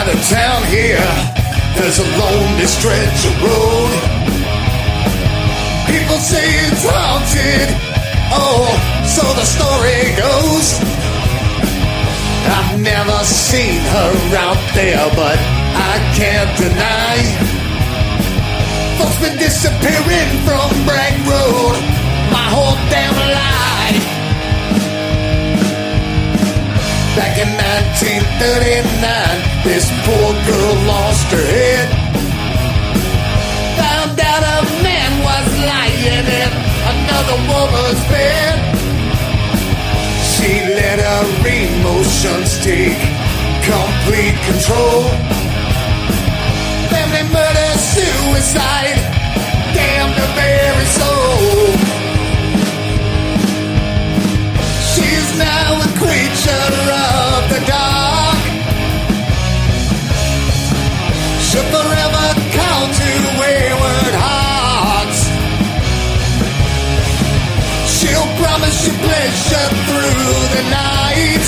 side of town here, there's a lonely stretch of road. People say it's haunted, oh, so the story goes. I've never seen her out there, but I can't deny folks been disappearing from Bragg Road my whole damn life. Back in 1939, this poor girl lost her head. Found out a man was lying in another woman's bed. She let her emotions take complete control. Family murder, suicide, damn the very soul. She's now a creature of the dark. She'll forever call to wayward hearts. She'll promise you pleasure through the night,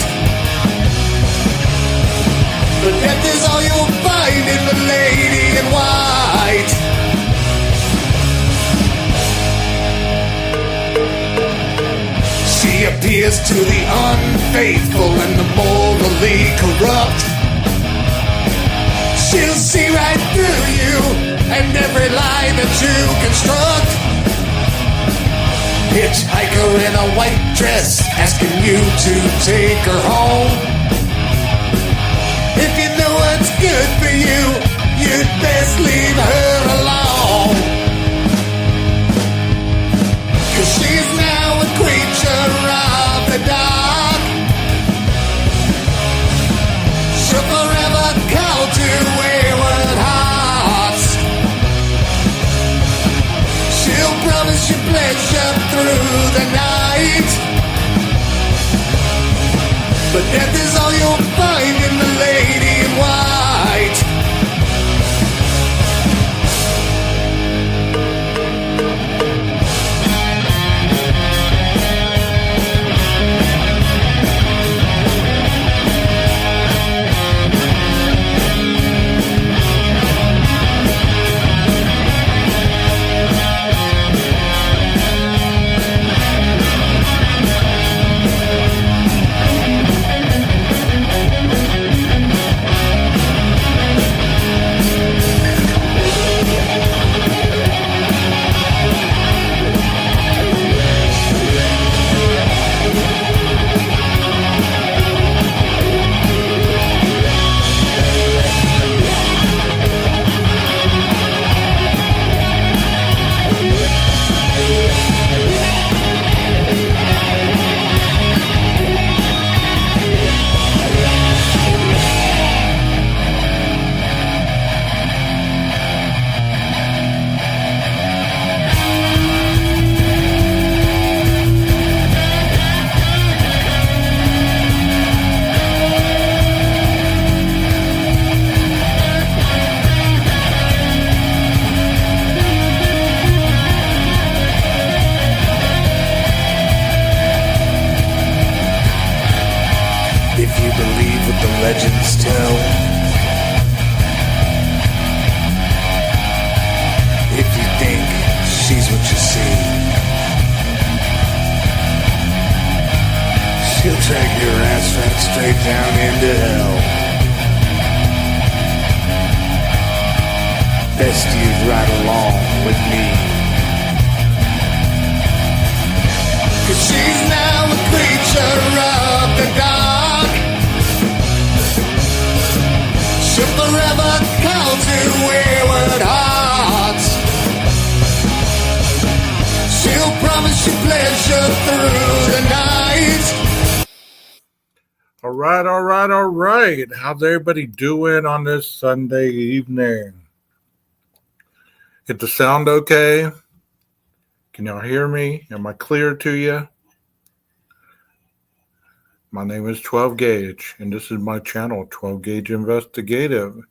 but death is all you'll find in the lady in white. She appears to the unfaithful and the morally corrupt. She'll see right through you and every lie that you construct. Hitchhiker in a white dress asking you to take her home. If you know what's good for you, you'd best leave her alone. 'Cause she's now a creature of the dark. She'll forever call to wayward hearts. She'll promise you pleasure through the night, but death is all you'll find in the lady in white. Legends tell, if you think she's what you see, she'll drag your ass right straight down into hell. Best you'd ride along with me, 'cause she's now a creature of the dark. She'll forever call to wayward hearts. She'll promise you pleasure through the night. All right. How's everybody doing on this Sunday evening? Is the sound okay? Can y'all hear me? Am I clear to you? My name is 12 Gauge, and this is my channel, 12 Gauge Investigative.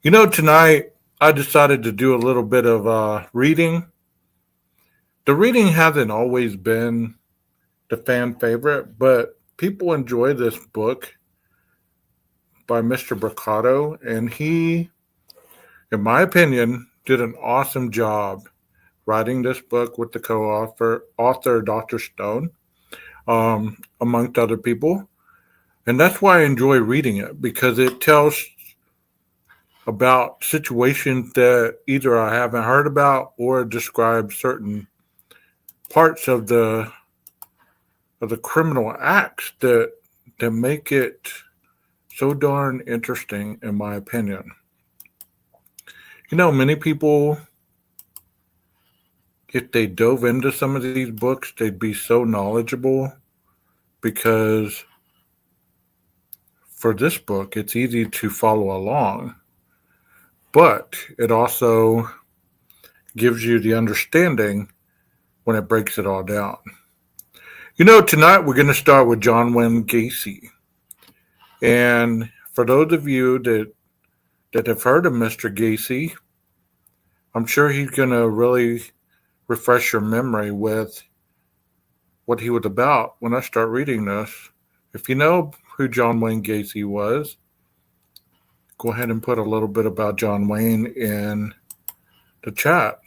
You know, tonight I decided to do a little bit of reading. The reading hasn't always been the fan favorite, but people enjoy this book by Mr. Brucato, and he, in my opinion, did an awesome job writing this book with the author Dr. Stone, amongst other people. And that's why I enjoy reading it, because it tells about situations that either I haven't heard about or describe certain parts of the criminal acts that make it so darn interesting, in my opinion. Many people, if they dove into some of these books, they'd be so knowledgeable, because for this book, it's easy to follow along, but it also gives you the understanding when it breaks it all down. Tonight we're going to start with John Wayne Gacy. And for those of you that have heard of Mr. Gacy, I'm sure he's going to really refresh your memory with what he was about when I start reading this. If you know who John Wayne Gacy was, go ahead and put a little bit about John Wayne in the chat.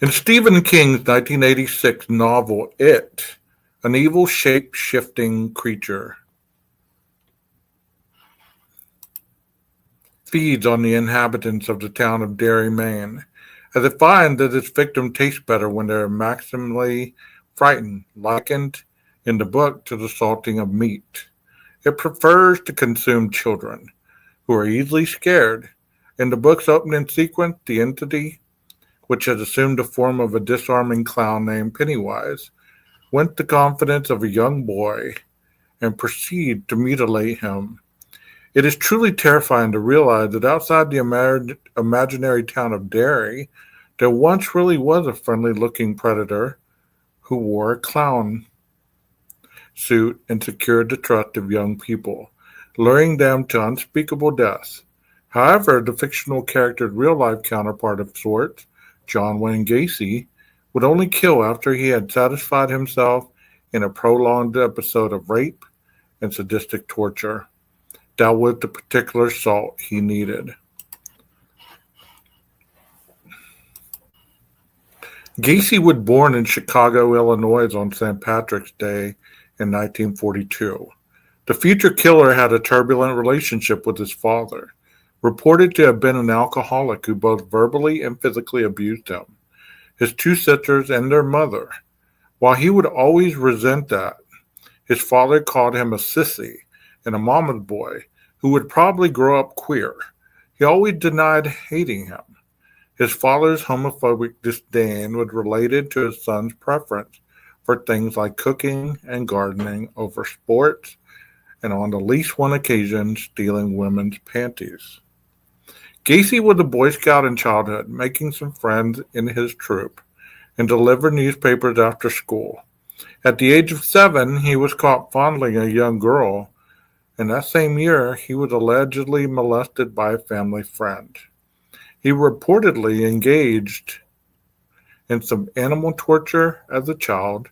In Stephen King's 1986 novel, It, an evil shape-shifting creature feeds on the inhabitants of the town of Derry, Maine, as it finds that its victim tastes better when they're maximally frightened, likened in the book to the salting of meat. It prefers to consume children, who are easily scared. In the book's opening sequence, the entity, which has assumed the form of a disarming clown named Pennywise, went the confidence of a young boy and proceed to mutilate him. It is truly terrifying to realize that outside the imaginary town of Derry, there once really was a friendly-looking predator who wore a clown suit and secured the trust of young people, luring them to unspeakable death. However, the fictional character's real-life counterpart of sorts, John Wayne Gacy, would only kill after he had satisfied himself in a prolonged episode of rape and sadistic torture. That was the particular salt he needed. Gacy was born in Chicago, Illinois on St. Patrick's Day in 1942. The future killer had a turbulent relationship with his father, reported to have been an alcoholic who both verbally and physically abused him, his two sisters, and their mother. While he would always resent that, his father called him a sissy and a mama's boy who would probably grow up queer. He always denied hating him. His father's homophobic disdain was related to his son's preference for things like cooking and gardening over sports, and on at least one occasion, stealing women's panties. Gacy was a Boy Scout in childhood, making some friends in his troop, and delivered newspapers after school. At the age of 7, he was caught fondling a young girl, and that same year, he was allegedly molested by a family friend. He reportedly engaged in some animal torture as a child,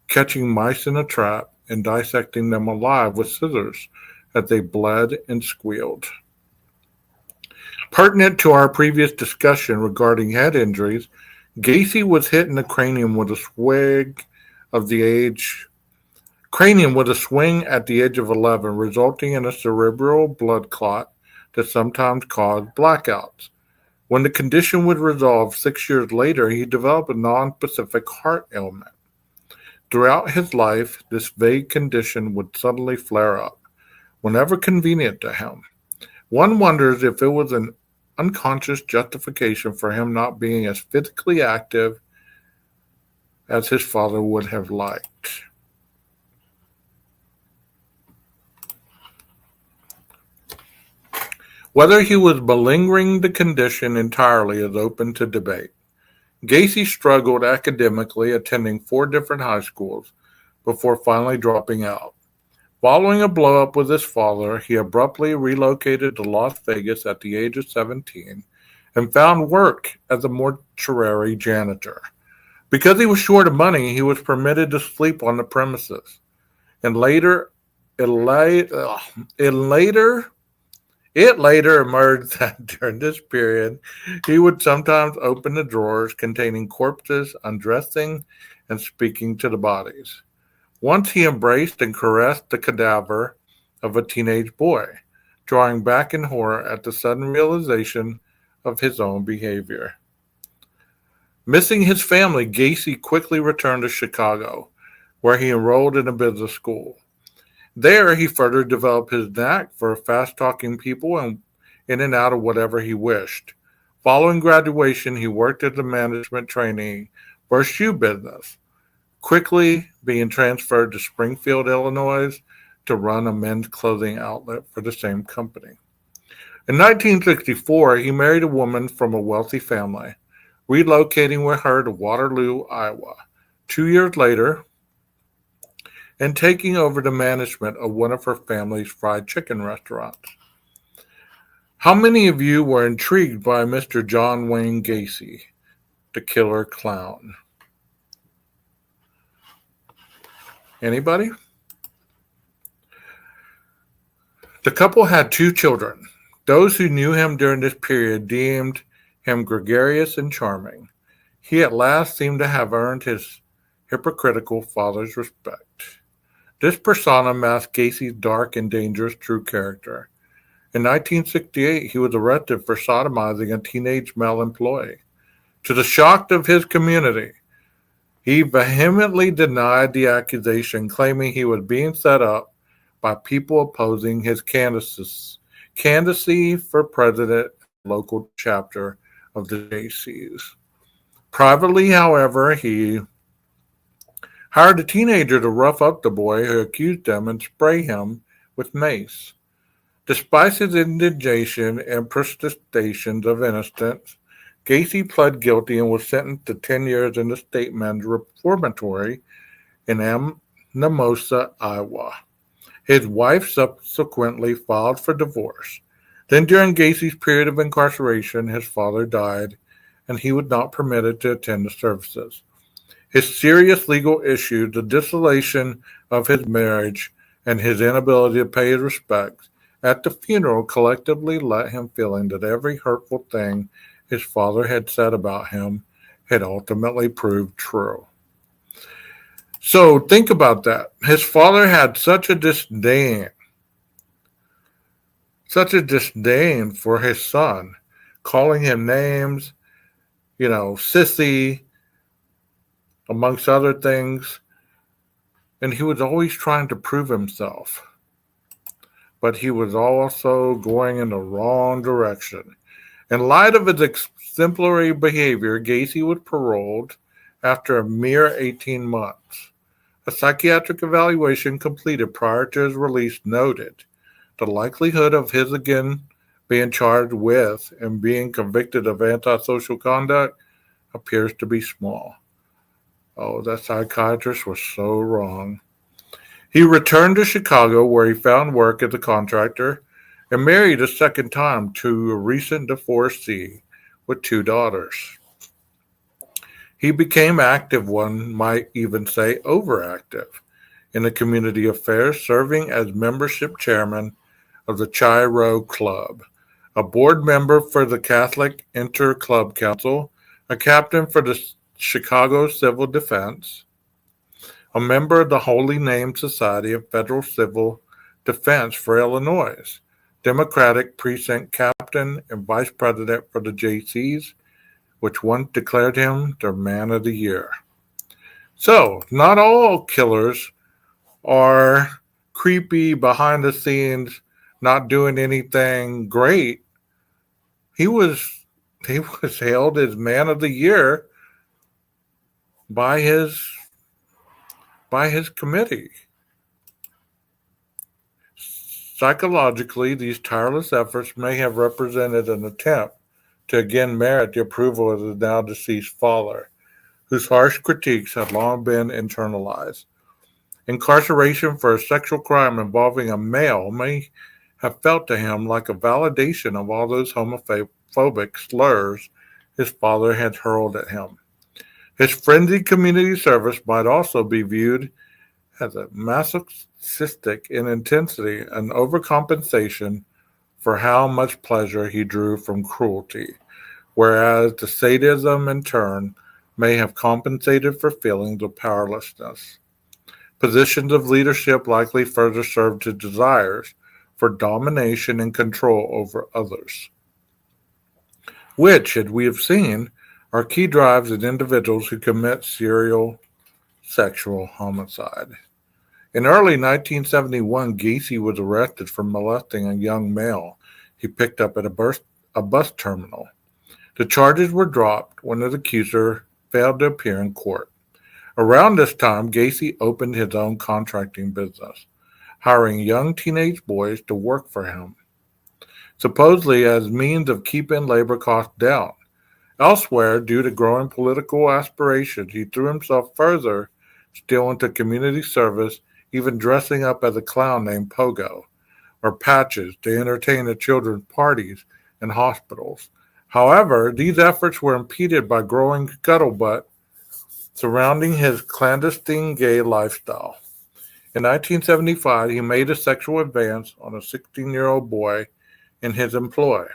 catching mice in a trap and dissecting them alive with scissors as they bled and squealed. Pertinent to our previous discussion regarding head injuries, Gacy was hit in the cranium with a swing at the age of 11, resulting in a cerebral blood clot that sometimes caused blackouts. When the condition would resolve 6 years later, he developed a non-specific heart ailment. Throughout his life, this vague condition would suddenly flare up, whenever convenient to him. One wonders if it was an unconscious justification for him not being as physically active as his father would have liked. Whether he was malingering the condition entirely is open to debate. Gacy struggled academically, attending 4 different high schools before finally dropping out. Following a blow-up with his father, he abruptly relocated to Las Vegas at the age of 17 and found work as a mortuary janitor. Because he was short of money, he was permitted to sleep on the premises and later It, late, it later It later emerged that during this period, he would sometimes open the drawers containing corpses, undressing and speaking to the bodies. Once he embraced and caressed the cadaver of a teenage boy, drawing back in horror at the sudden realization of his own behavior. Missing his family, Gacy quickly returned to Chicago, where he enrolled in a business school. There, he further developed his knack for fast-talking people and in and out of whatever he wished. Following graduation, he worked as a management trainee for a shoe business, quickly being transferred to Springfield, Illinois, to run a men's clothing outlet for the same company. In 1964, he married a woman from a wealthy family, relocating with her to Waterloo, Iowa. 2 years later, and taking over the management of one of her family's fried chicken restaurants. How many of you were intrigued by Mr. John Wayne Gacy, the killer clown? Anybody? The couple had 2 children. Those who knew him during this period deemed him gregarious and charming. He at last seemed to have earned his hypocritical father's respect. This persona masked Gacy's dark and dangerous true character. In 1968, he was arrested for sodomizing a teenage male employee. To the shock of his community, he vehemently denied the accusation, claiming he was being set up by people opposing his candidacy for president of the local chapter of the JCs. Privately, however, he hired a teenager to rough up the boy who accused him and spray him with mace. Despite his indignation and protestations of innocence, Gacy pled guilty and was sentenced to 10 years in the state men's reformatory in Anamosa, Iowa. His wife subsequently filed for divorce. Then, during Gacy's period of incarceration, his father died, and he was not permitted to attend the services. His serious legal issues, the dissolution of his marriage, and his inability to pay his respects at the funeral collectively left him feeling that every hurtful thing his father had said about him had ultimately proved true. So think about that. His father had such a disdain for his son, calling him names, sissy, amongst other things, and he was always trying to prove himself. But he was also going in the wrong direction. In light of his exemplary behavior, Gacy was paroled after a mere 18 months. A psychiatric evaluation completed prior to his release noted the likelihood of his again being charged with and being convicted of antisocial conduct appears to be small. Oh, that psychiatrist was so wrong. He returned to Chicago, where he found work as a contractor and married a second time to a recent divorcee with 2 daughters. He became active, one might even say overactive, in the community affairs, serving as membership chairman of the Chi-Rho Club, a board member for the Catholic Inter-Club Council, a captain for the Chicago Civil Defense, a member of the Holy Name Society of Federal Civil Defense for Illinois, Democratic precinct captain and vice president for the JCs, which once declared him their Man of the Year. So, not all killers are creepy, behind the scenes, not doing anything great. He was hailed as Man of the Year by his committee. Psychologically, these tireless efforts may have represented an attempt to again merit the approval of the now deceased father, whose harsh critiques had long been internalized. Incarceration for a sexual crime involving a male may have felt to him like a validation of all those homophobic slurs his father had hurled at him. His frenzied community service might also be viewed as a sadistic in intensity and overcompensation for how much pleasure he drew from cruelty, whereas the sadism in turn may have compensated for feelings of powerlessness. Positions of leadership likely further served his desires for domination and control over others, which, as we have seen, are key drives in individuals who commit serial sexual homicide. In early 1971, Gacy was arrested for molesting a young male he picked up at a bus terminal. The charges were dropped when his accuser failed to appear in court. Around this time, Gacy opened his own contracting business, hiring young teenage boys to work for him, supposedly as means of keeping labor costs down. Elsewhere, due to growing political aspirations, he threw himself further still into community service, even dressing up as a clown named Pogo, or Patches, to entertain at children's parties and hospitals. However, these efforts were impeded by growing scuttlebutt surrounding his clandestine gay lifestyle. In 1975, he made a sexual advance on a 16-year-old boy in his employ.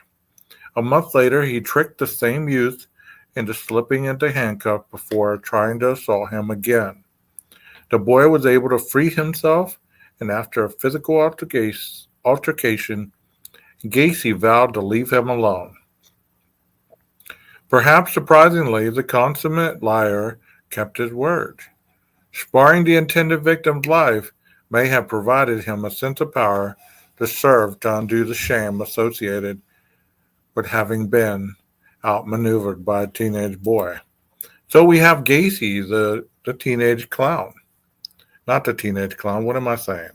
A month later, he tricked the same youth into slipping into handcuffs before trying to assault him again. The boy was able to free himself, and after a physical altercation, Gacy vowed to leave him alone. Perhaps surprisingly, the consummate liar kept his word. Sparing the intended victim's life may have provided him a sense of power to serve to undo the shame associated with having been outmaneuvered by a teenage boy. So we have Gacy, the teenage clown. Not the teenage clown, what am I saying?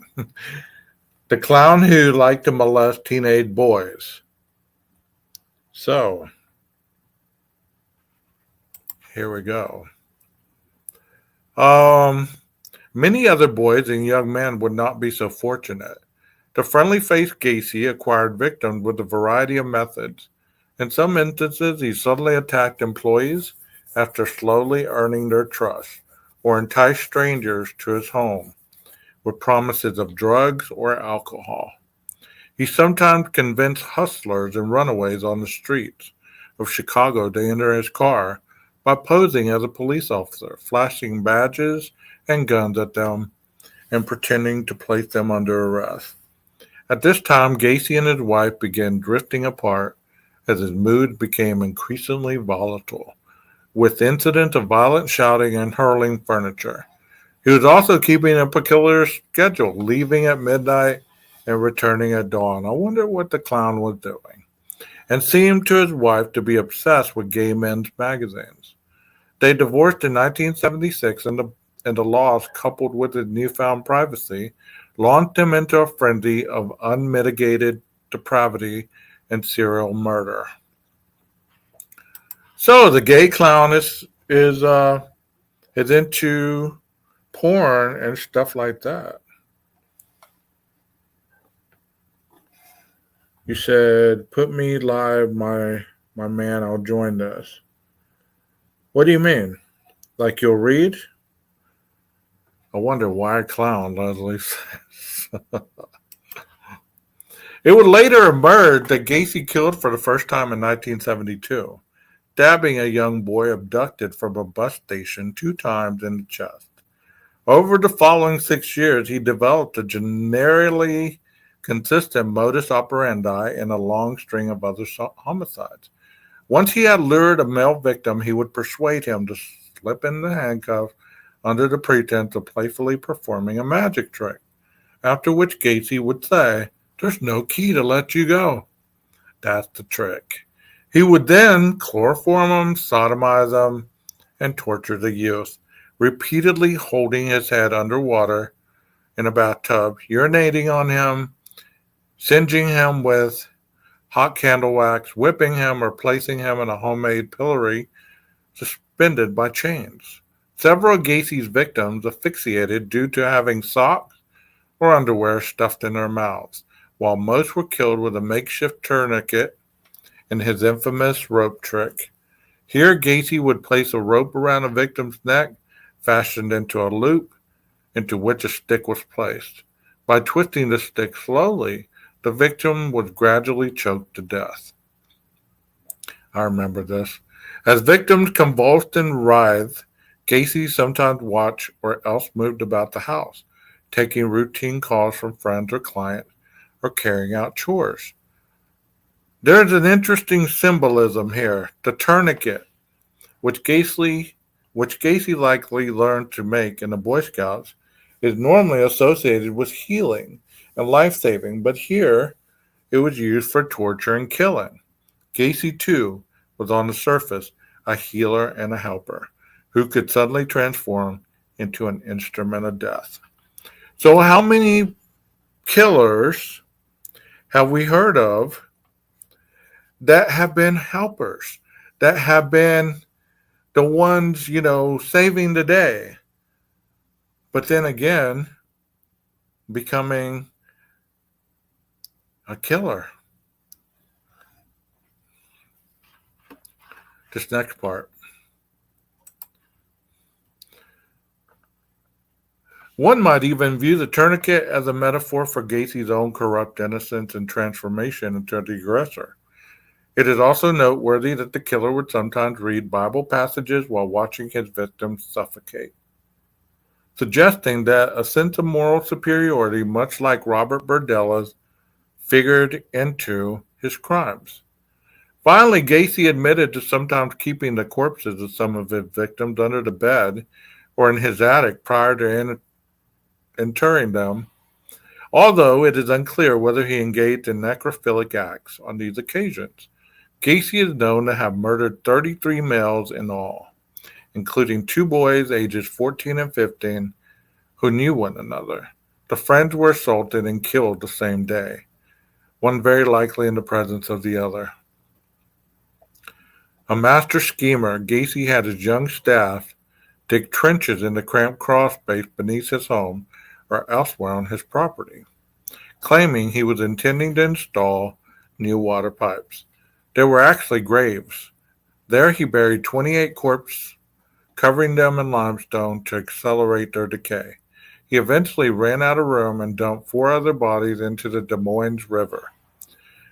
The clown who liked to molest teenage boys. So, here we go. Many other boys and young men would not be so fortunate. The friendly-faced Gacy acquired victims with a variety of methods. In some instances, he suddenly attacked employees after slowly earning their trust, or enticed strangers to his home with promises of drugs or alcohol. He sometimes convinced hustlers and runaways on the streets of Chicago to enter his car by posing as a police officer, flashing badges and guns at them, and pretending to place them under arrest. At this time, Gacy and his wife began drifting apart as his mood became increasingly volatile, with incidents of violent shouting and hurling furniture. He was also keeping a peculiar schedule, leaving at midnight and returning at dawn. I wonder what the clown was doing, and seemed to his wife to be obsessed with gay men's magazines. They divorced in 1976, and the loss, coupled with his newfound privacy, launched him into a frenzy of unmitigated depravity and serial murder. So the gay clown is into porn and stuff like that. You said, "Put me live, my man. I'll join this." What do you mean? Like you'll read? I wonder why a clown, Leslie says. It would later emerge that Gacy killed for the first time in 1972, stabbing a young boy abducted from a bus station 2 times in the chest. Over the following 6 years, he developed a generally consistent modus operandi in a long string of other homicides. Once he had lured a male victim, he would persuade him to slip in the handcuffs under the pretense of playfully performing a magic trick, after which Gacy would say, "There's no key to let you go." That's the trick. He would then chloroform him, sodomize him, and torture the youth, repeatedly holding his head underwater in a bathtub, urinating on him, singeing him with hot candle wax, whipping him, or placing him in a homemade pillory suspended by chains. Several of Gacy's victims asphyxiated due to having socks or underwear stuffed in their mouths, while most were killed with a makeshift tourniquet in his infamous rope trick. Here, Gacy would place a rope around a victim's neck, fashioned into a loop, into which a stick was placed. By twisting the stick slowly, the victim was gradually choked to death. I remember this. As victims convulsed and writhed, Gacy sometimes watched or else moved about the house, taking routine calls from friends or clients or carrying out chores. There's an interesting symbolism here. The tourniquet, which Gacy likely learned to make in the Boy Scouts, is normally associated with healing and life saving, but here it was used for torture and killing. Gacy, too, was on the surface a healer and a helper who could suddenly transform into an instrument of death. So, how many killers have we heard of that have been helpers, that have been the ones, saving the day, but then again, becoming a killer? This next part. One might even view the tourniquet as a metaphor for Gacy's own corrupt innocence and transformation into the aggressor. It is also noteworthy that the killer would sometimes read Bible passages while watching his victims suffocate, suggesting that a sense of moral superiority, much like Robert Berdella's, figured into his crimes. Finally, Gacy admitted to sometimes keeping the corpses of some of his victims under the bed or in his attic prior to interring them, although it is unclear whether he engaged in necrophilic acts on these occasions. Gacy is known to have murdered 33 males in all, including 2 boys ages 14 and 15 who knew one another. The friends were assaulted and killed the same day, one very likely in the presence of the other. A master schemer, Gacy had his young staff dig trenches in the cramped crawl space beneath his home or elsewhere on his property, claiming he was intending to install new water pipes. There were actually graves. There he buried 28 corpses, covering them in limestone to accelerate their decay. He eventually ran out of room and dumped 4 other bodies into the Des Moines River.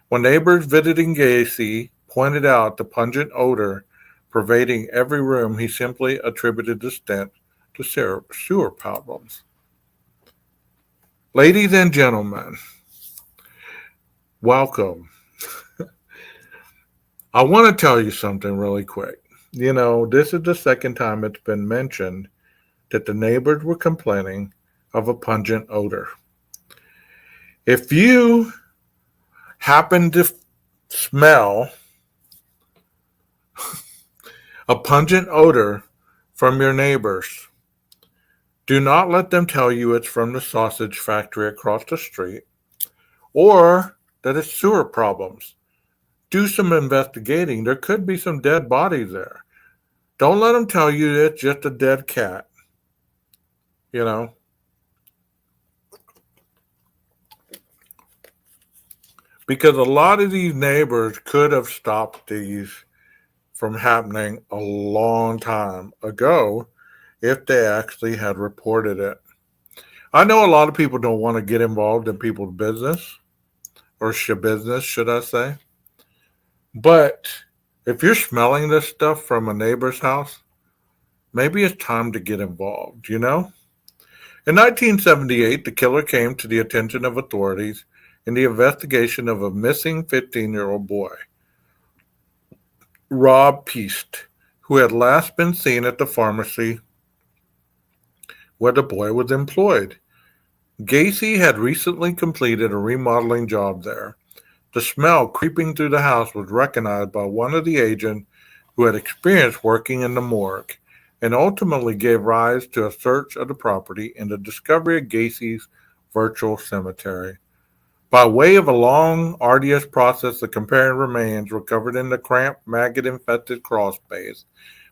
When neighbors visiting Gacy pointed out the pungent odor pervading every room, he simply attributed the stench to sewer problems. Ladies and gentlemen, welcome. I want to tell you something really quick. This is the second time it's been mentioned that the neighbors were complaining of a pungent odor. If you happen to smell a pungent odor from your neighbors, do not let them tell you it's from the sausage factory across the street or that it's sewer problems. Do some investigating. There could be some dead bodies there. Don't let them tell you it's just a dead cat. Because a lot of these neighbors could have stopped these from happening a long time ago if they actually had reported it. I know a lot of people don't want to get involved in people's business, or business, should I say. But if you're smelling this stuff from a neighbor's house, maybe it's time to get involved, In 1978, the killer came to the attention of authorities in the investigation of a missing 15-year-old boy, Rob Peast, who had last been seen at the pharmacy where the boy was employed. Gacy had recently completed a remodeling job there. The smell creeping through the house was recognized by one of the agents who had experience working in the morgue, and ultimately gave rise to a search of the property and the discovery of Gacy's virtual cemetery. By way of a long, arduous process of comparing remains recovered in the cramped, maggot-infested crawl space,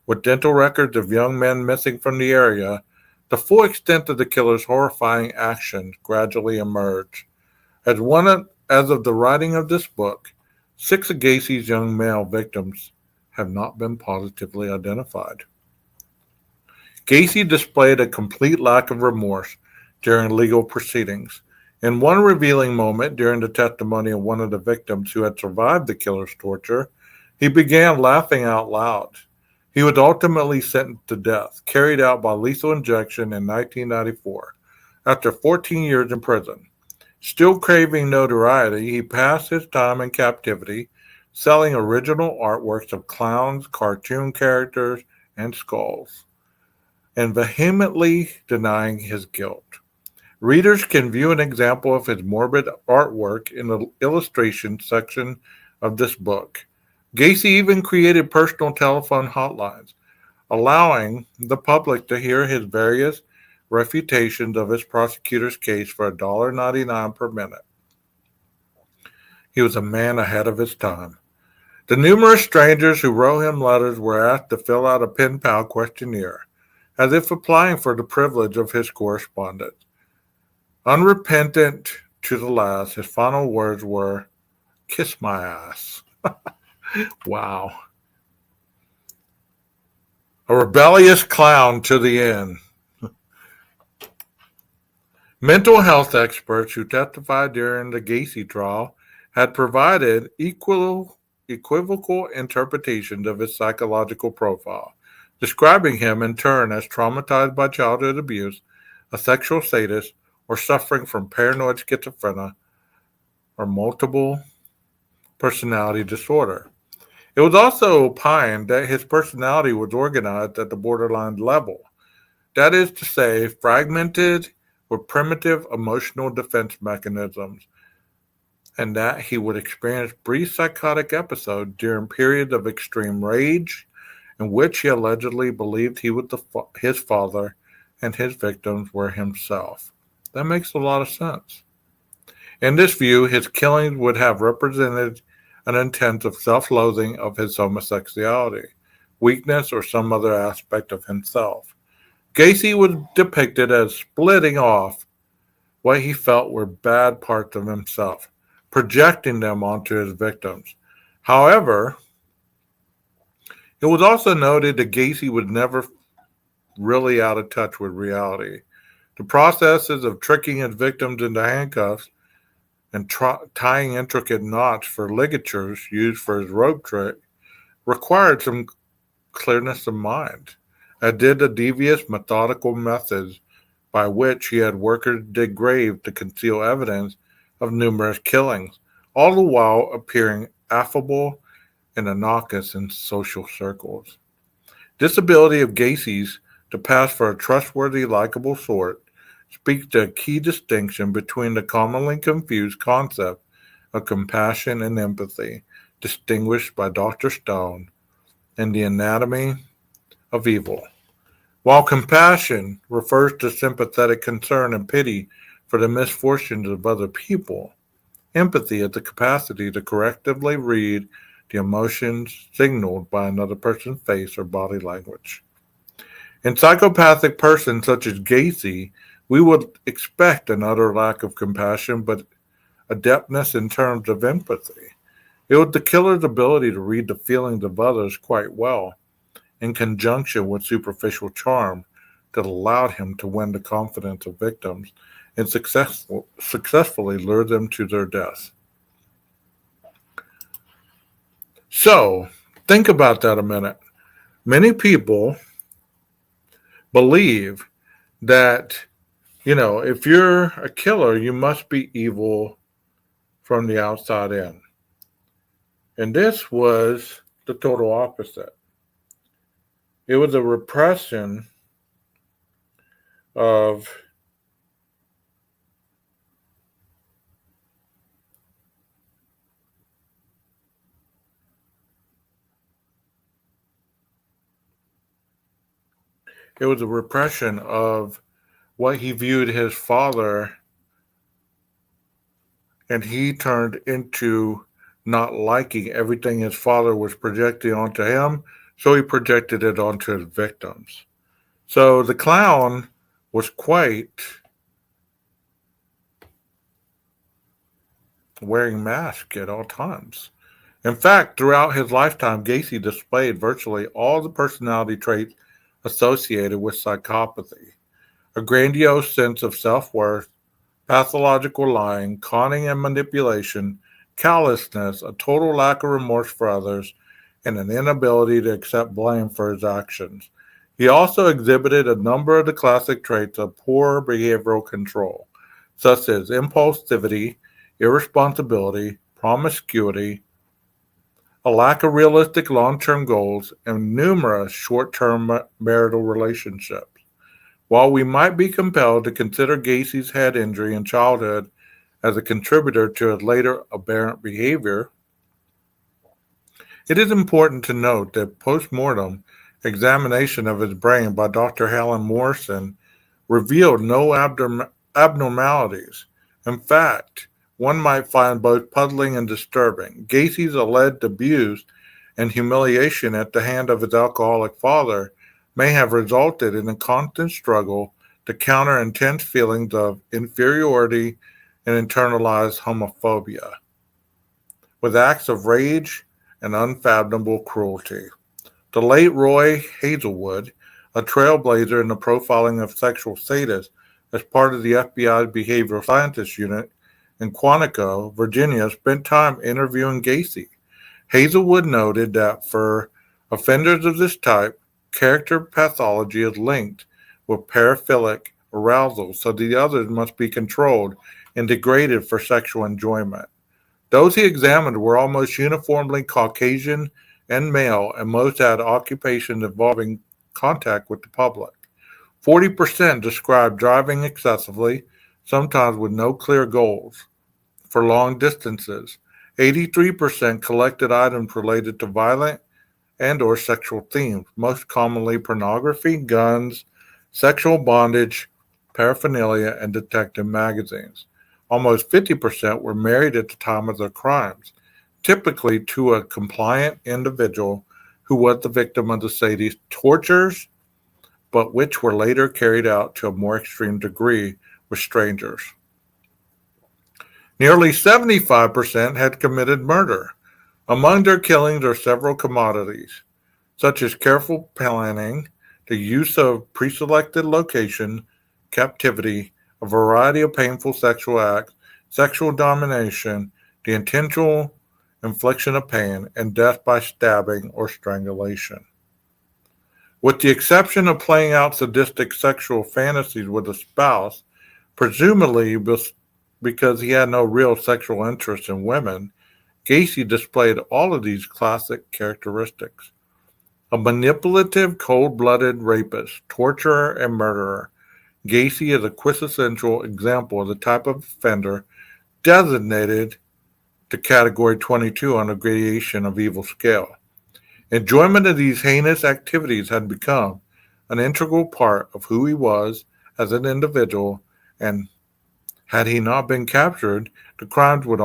with dental records of young men missing from the area, the full extent of the killer's horrifying actions gradually emerged. As of the writing of this book, 6 of Gacy's young male victims have not been positively identified. Gacy displayed a complete lack of remorse during legal proceedings. In one revealing moment during the testimony of one of the victims who had survived the killer's torture, he began laughing out loud. He was ultimately sentenced to death, carried out by lethal injection in 1994, after 14 years in prison. Still craving notoriety, he passed his time in captivity, selling original artworks of clowns, cartoon characters, and skulls, and vehemently denying his guilt. Readers can view an example of his morbid artwork in the illustration section of this book. Gacy even created personal telephone hotlines, allowing the public to hear his various refutations of his prosecutor's case for $1.99 per minute. He was a man ahead of his time. The numerous strangers who wrote him letters were asked to fill out a pen pal questionnaire, as if applying for the privilege of his correspondence. Unrepentant to the last, his final words were, "Kiss my ass." Wow. A rebellious clown to the end. Mental health experts who testified during the Gacy trial had provided equivocal interpretations of his psychological profile, describing him in turn as traumatized by childhood abuse, a sexual sadist, or suffering from paranoid schizophrenia or multiple personality disorder. It was also opined that his personality was organized at the borderline level, that is to say, fragmented with primitive emotional defense mechanisms, and that he would experience brief psychotic episodes during periods of extreme rage in which he allegedly believed he was his father and his victims were himself. That makes a lot of sense. In this view, his killings would have represented an intent of self-loathing of his homosexuality, weakness, or some other aspect of himself. Gacy was depicted as splitting off what he felt were bad parts of himself, projecting them onto his victims. However, it was also noted that Gacy was never really out of touch with reality. The processes of tricking his victims into handcuffs and tying intricate knots for ligatures used for his rope trick required some clearness of mind, as did the devious, methodical methods by which he had workers dig graves to conceal evidence of numerous killings, all the while appearing affable and innocuous in social circles. This ability of Gacy's to pass for a trustworthy, likable sort speaks to a key distinction between the commonly confused concept of compassion and empathy, distinguished by Dr. Stone, and the anatomy of evil. While compassion refers to sympathetic concern and pity for the misfortunes of other people, empathy is the capacity to correctively read the emotions signaled by another person's face or body language. In psychopathic persons such as Gacy, we would expect an utter lack of compassion, but adeptness in terms of empathy. It was the killer's ability to read the feelings of others quite well, in conjunction with superficial charm, that allowed him to win the confidence of victims and successfully lure them to their death. So, think about that a minute. Many people believe that, if you're a killer, you must be evil from the outside in. And this was the total opposite. It was a repression of what he viewed his father, and he turned into not liking everything his father was projecting onto him, so he projected it onto his victims. So the clown was quite wearing masks at all times. In fact, throughout his lifetime, Gacy displayed virtually all the personality traits associated with psychopathy: a grandiose sense of self-worth, pathological lying, conning and manipulation, callousness, a total lack of remorse for others, and an inability to accept blame for his actions. He also exhibited a number of the classic traits of poor behavioral control, such as impulsivity, irresponsibility, promiscuity, a lack of realistic long-term goals, and numerous short-term marital relationships. While we might be compelled to consider Gacy's head injury in childhood as a contributor to his later aberrant behavior, it is important to note that post-mortem examination of his brain by Dr. Helen Morrison revealed no abnormalities. In fact, one might find both puzzling and disturbing. Gacy's alleged abuse and humiliation at the hand of his alcoholic father may have resulted in a constant struggle to counter intense feelings of inferiority and internalized homophobia, with acts of rage and unfathomable cruelty. The late Roy Hazelwood, a trailblazer in the profiling of sexual sadists as part of the FBI's Behavioral Sciences Unit in Quantico, Virginia, spent time interviewing Gacy. Hazelwood noted that for offenders of this type, character pathology is linked with paraphilic arousal, so the others must be controlled and degraded for sexual enjoyment. Those he examined were almost uniformly Caucasian and male, and most had occupations involving contact with the public. 40% described driving excessively, sometimes with no clear goals, for long distances. 83% collected items related to violent and or sexual themes, most commonly pornography, guns, sexual bondage, paraphernalia, and detective magazines. Almost 50% were married at the time of their crimes, typically to a compliant individual who was the victim of the sadist's tortures, but which were later carried out to a more extreme degree with strangers. Nearly 75% had committed murder. Among their killings are several commodities, such as careful planning, the use of pre-selected location, captivity, a variety of painful sexual acts, sexual domination, the intentional infliction of pain, and death by stabbing or strangulation. With the exception of playing out sadistic sexual fantasies with a spouse, presumably because he had no real sexual interest in women, Gacy displayed all of these classic characteristics. A manipulative, cold-blooded rapist, torturer, and murderer, Gacy is a quintessential example of the type of offender designated to Category 22 on the gradation of evil scale. Enjoyment of these heinous activities had become an integral part of who he was as an individual, and had he not been captured, the crimes would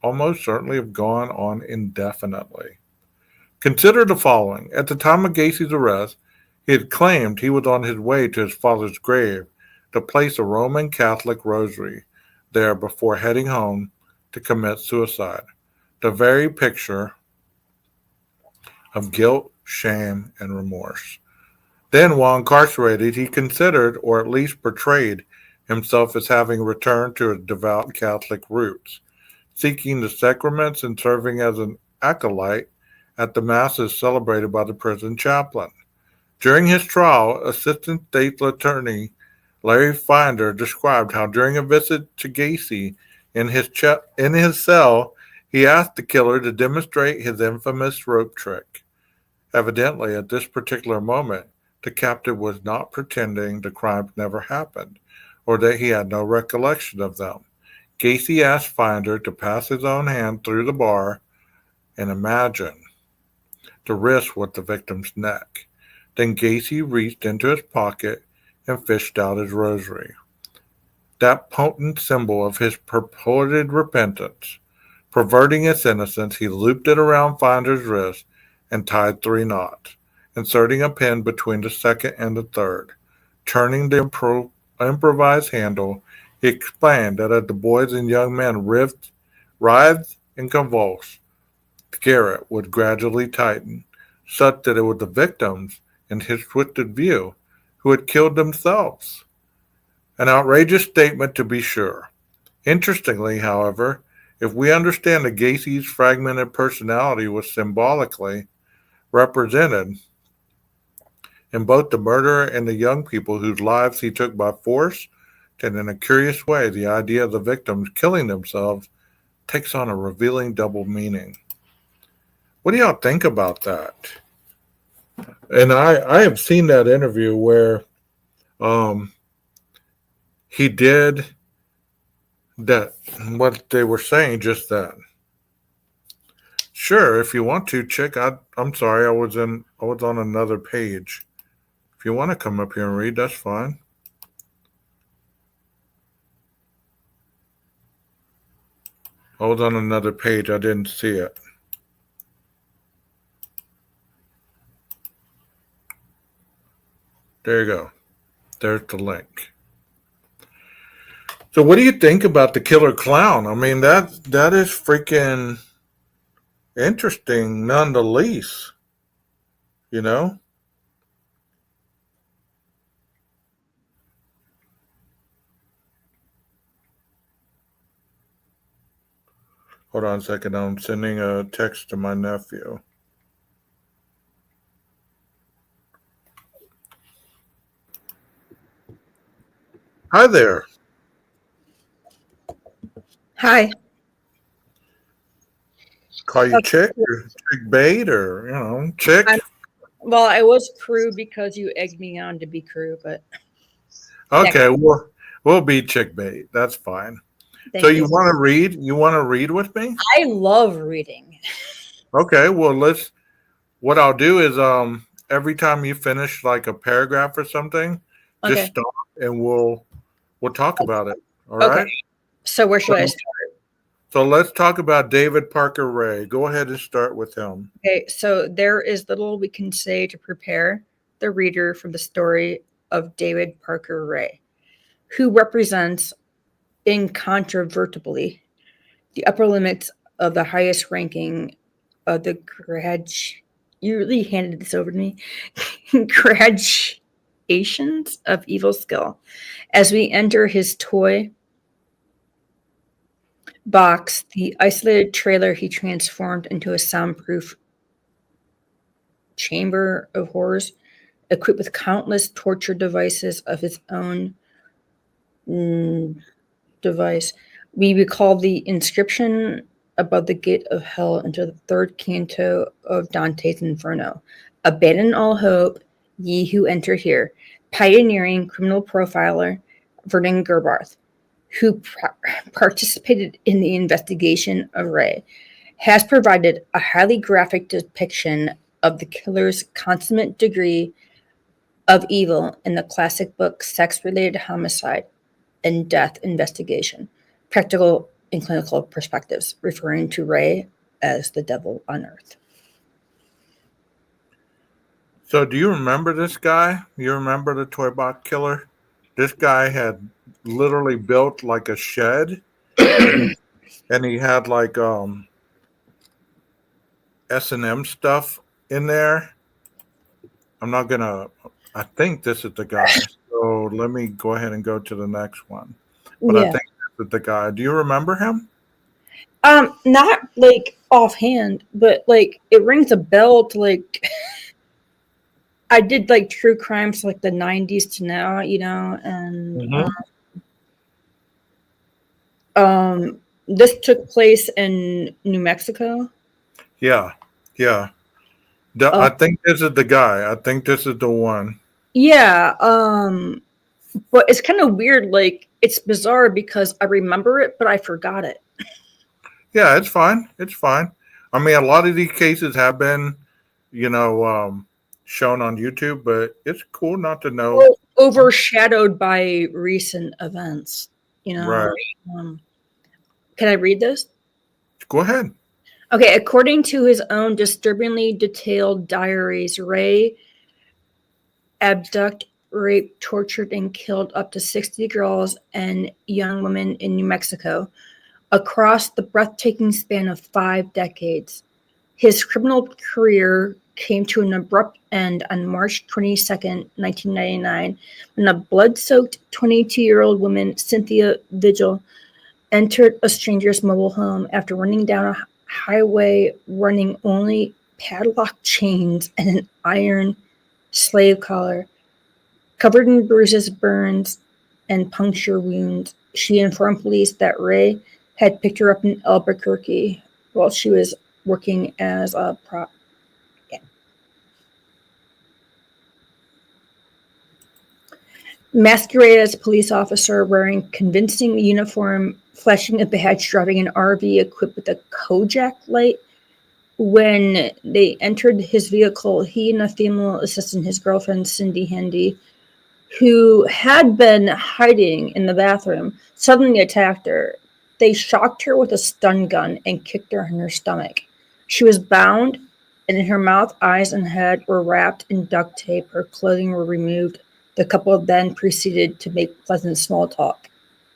almost certainly have gone on indefinitely. Consider the following. At the time of Gacy's arrest, he had claimed he was on his way to his father's grave to place a Roman Catholic rosary there before heading home to commit suicide. The very picture of guilt, shame, and remorse. Then, while incarcerated, he considered, or at least portrayed, himself as having returned to his devout Catholic roots, seeking the sacraments and serving as an acolyte at the masses celebrated by the prison chaplain. During his trial, Assistant State's Attorney Larry Finder described how during a visit to Gacy in his cell, he asked the killer to demonstrate his infamous rope trick. Evidently, at this particular moment, the captive was not pretending the crimes never happened, or that he had no recollection of them. Gacy asked Finder to pass his own hand through the bar and imagine the wrist with the victim's neck. Then Gacy reached into his pocket and fished out his rosary, that potent symbol of his purported repentance. Perverting its innocence, he looped it around Finder's wrist and tied 3 knots, inserting a pin between the second and the third. Turning the improvised handle, he explained that as the boys and young men writhed and convulsed, the garrote would gradually tighten, such that it was the victims, in his twisted view, who had killed themselves. An outrageous statement to be sure. Interestingly, however, if we understand that Gacy's fragmented personality was symbolically represented in both the murderer and the young people whose lives he took by force, then in a curious way, the idea of the victims killing themselves takes on a revealing double meaning. What do y'all think about that? And I have seen that interview where um, he did that, what they were saying just then. Sure, if you want to, Chick. I'm sorry, I was on another page. If you want to come up here and read, that's fine. I was on another page. I didn't see it. There you go. There's the link. So what do you think about the killer clown? I mean, that is freaking interesting none the least. You know? Hold on a second. I'm sending a text to my nephew. Hi there. Hi. Call you Chick or Chick Bait or, Chick? Well, I was crew because you egged me on to be crew, but Okay, we'll be Chick Bait. That's fine. thank So you want to read? You want to read with me? I love reading. Okay, well what I'll do is every time you finish like a paragraph or something, just Okay. stop and we'll talk about it. All Okay. right? So where should I start? So let's talk about David Parker Ray. Go ahead and start with him. Okay, so there is little we can say to prepare the reader for the story of David Parker Ray, who represents incontrovertibly the upper limits of the highest ranking of the you really handed this over to me. Gradations of evil skill. As we enter his toy box, the isolated trailer he transformed into a soundproof chamber of horrors, equipped with countless torture devices of his own device. We recall the inscription above the gate of hell into the third canto of Dante's Inferno. Abandon all hope, ye who enter here. Pioneering criminal profiler Vernon Gerbarth, who participated in the investigation of Ray, has provided a highly graphic depiction of the killer's consummate degree of evil in the classic book Sex-Related Homicide and Death Investigation, Practical and Clinical Perspectives, referring to Ray as the devil on earth. So do you remember this guy? You remember the toy box killer? This guy had literally built like a shed and he had like S&M stuff in there. I think this is the guy. So let me go ahead and go to the next one. But I think this is the guy. Do you remember him? Not like offhand, but like it rings a bell to like I did like true crimes like the 90s to now, and this took place in New Mexico. Yeah. I think this is the guy. I think this is the one. Yeah, but it's kind of weird. Like it's bizarre because I remember it, but I forgot it. Yeah, it's fine. It's fine. I mean, a lot of these cases have been, shown on YouTube, but it's cool not to know. Well, overshadowed by recent events, Right. Can I read this? Go ahead. Okay, according to his own disturbingly detailed diaries, Ray abducted, raped, tortured, and killed up to 60 girls and young women in New Mexico across the breathtaking span of 5 decades. His criminal career came to an abrupt end on March 22nd, 1999, when a blood-soaked 22-year-old woman, Cynthia Vigil, entered a stranger's mobile home after running down a highway running only padlock chains and an iron slave collar. Covered in bruises, burns, and puncture wounds, she informed police that Ray had picked her up in Albuquerque while she was working as a masqueraded as a police officer wearing convincing uniform, flashing a badge, driving an RV equipped with a Kojak light. When they entered his vehicle, he and a female assistant, his girlfriend Cindy Handy, who had been hiding in the bathroom, suddenly attacked her. They shocked her with a stun gun and kicked her in her stomach. She was bound, and in her mouth, eyes, and head were wrapped in duct tape. Her clothing were removed. The couple then proceeded to make pleasant small talk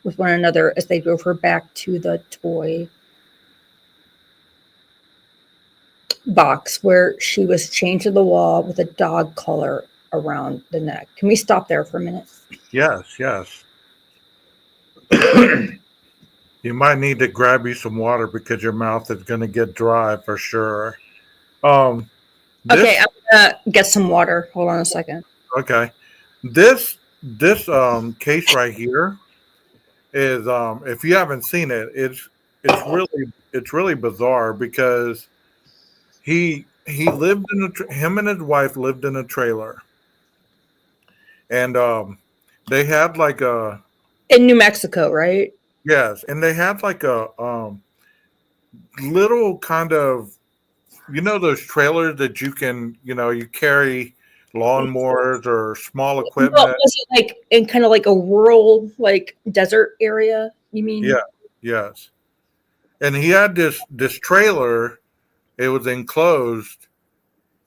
with one another as they drove her back to the toy box where she was chained to the wall with a dog collar around the neck. Can we stop there for a minute? Yes. You might need to grab you some water because your mouth is going to get dry for sure. Okay, I'm gonna get some water. Hold on a second. Okay. This case right here is if you haven't seen it, it's really bizarre because he lived in him and his wife lived in a trailer, and they had like a In New Mexico, right? yes, and they had like a little kind of those trailers that you can you carry lawnmowers or small equipment. Well, was it like in kind of like a rural, like desert area? You mean? Yeah, yes. And he had this trailer. It was enclosed,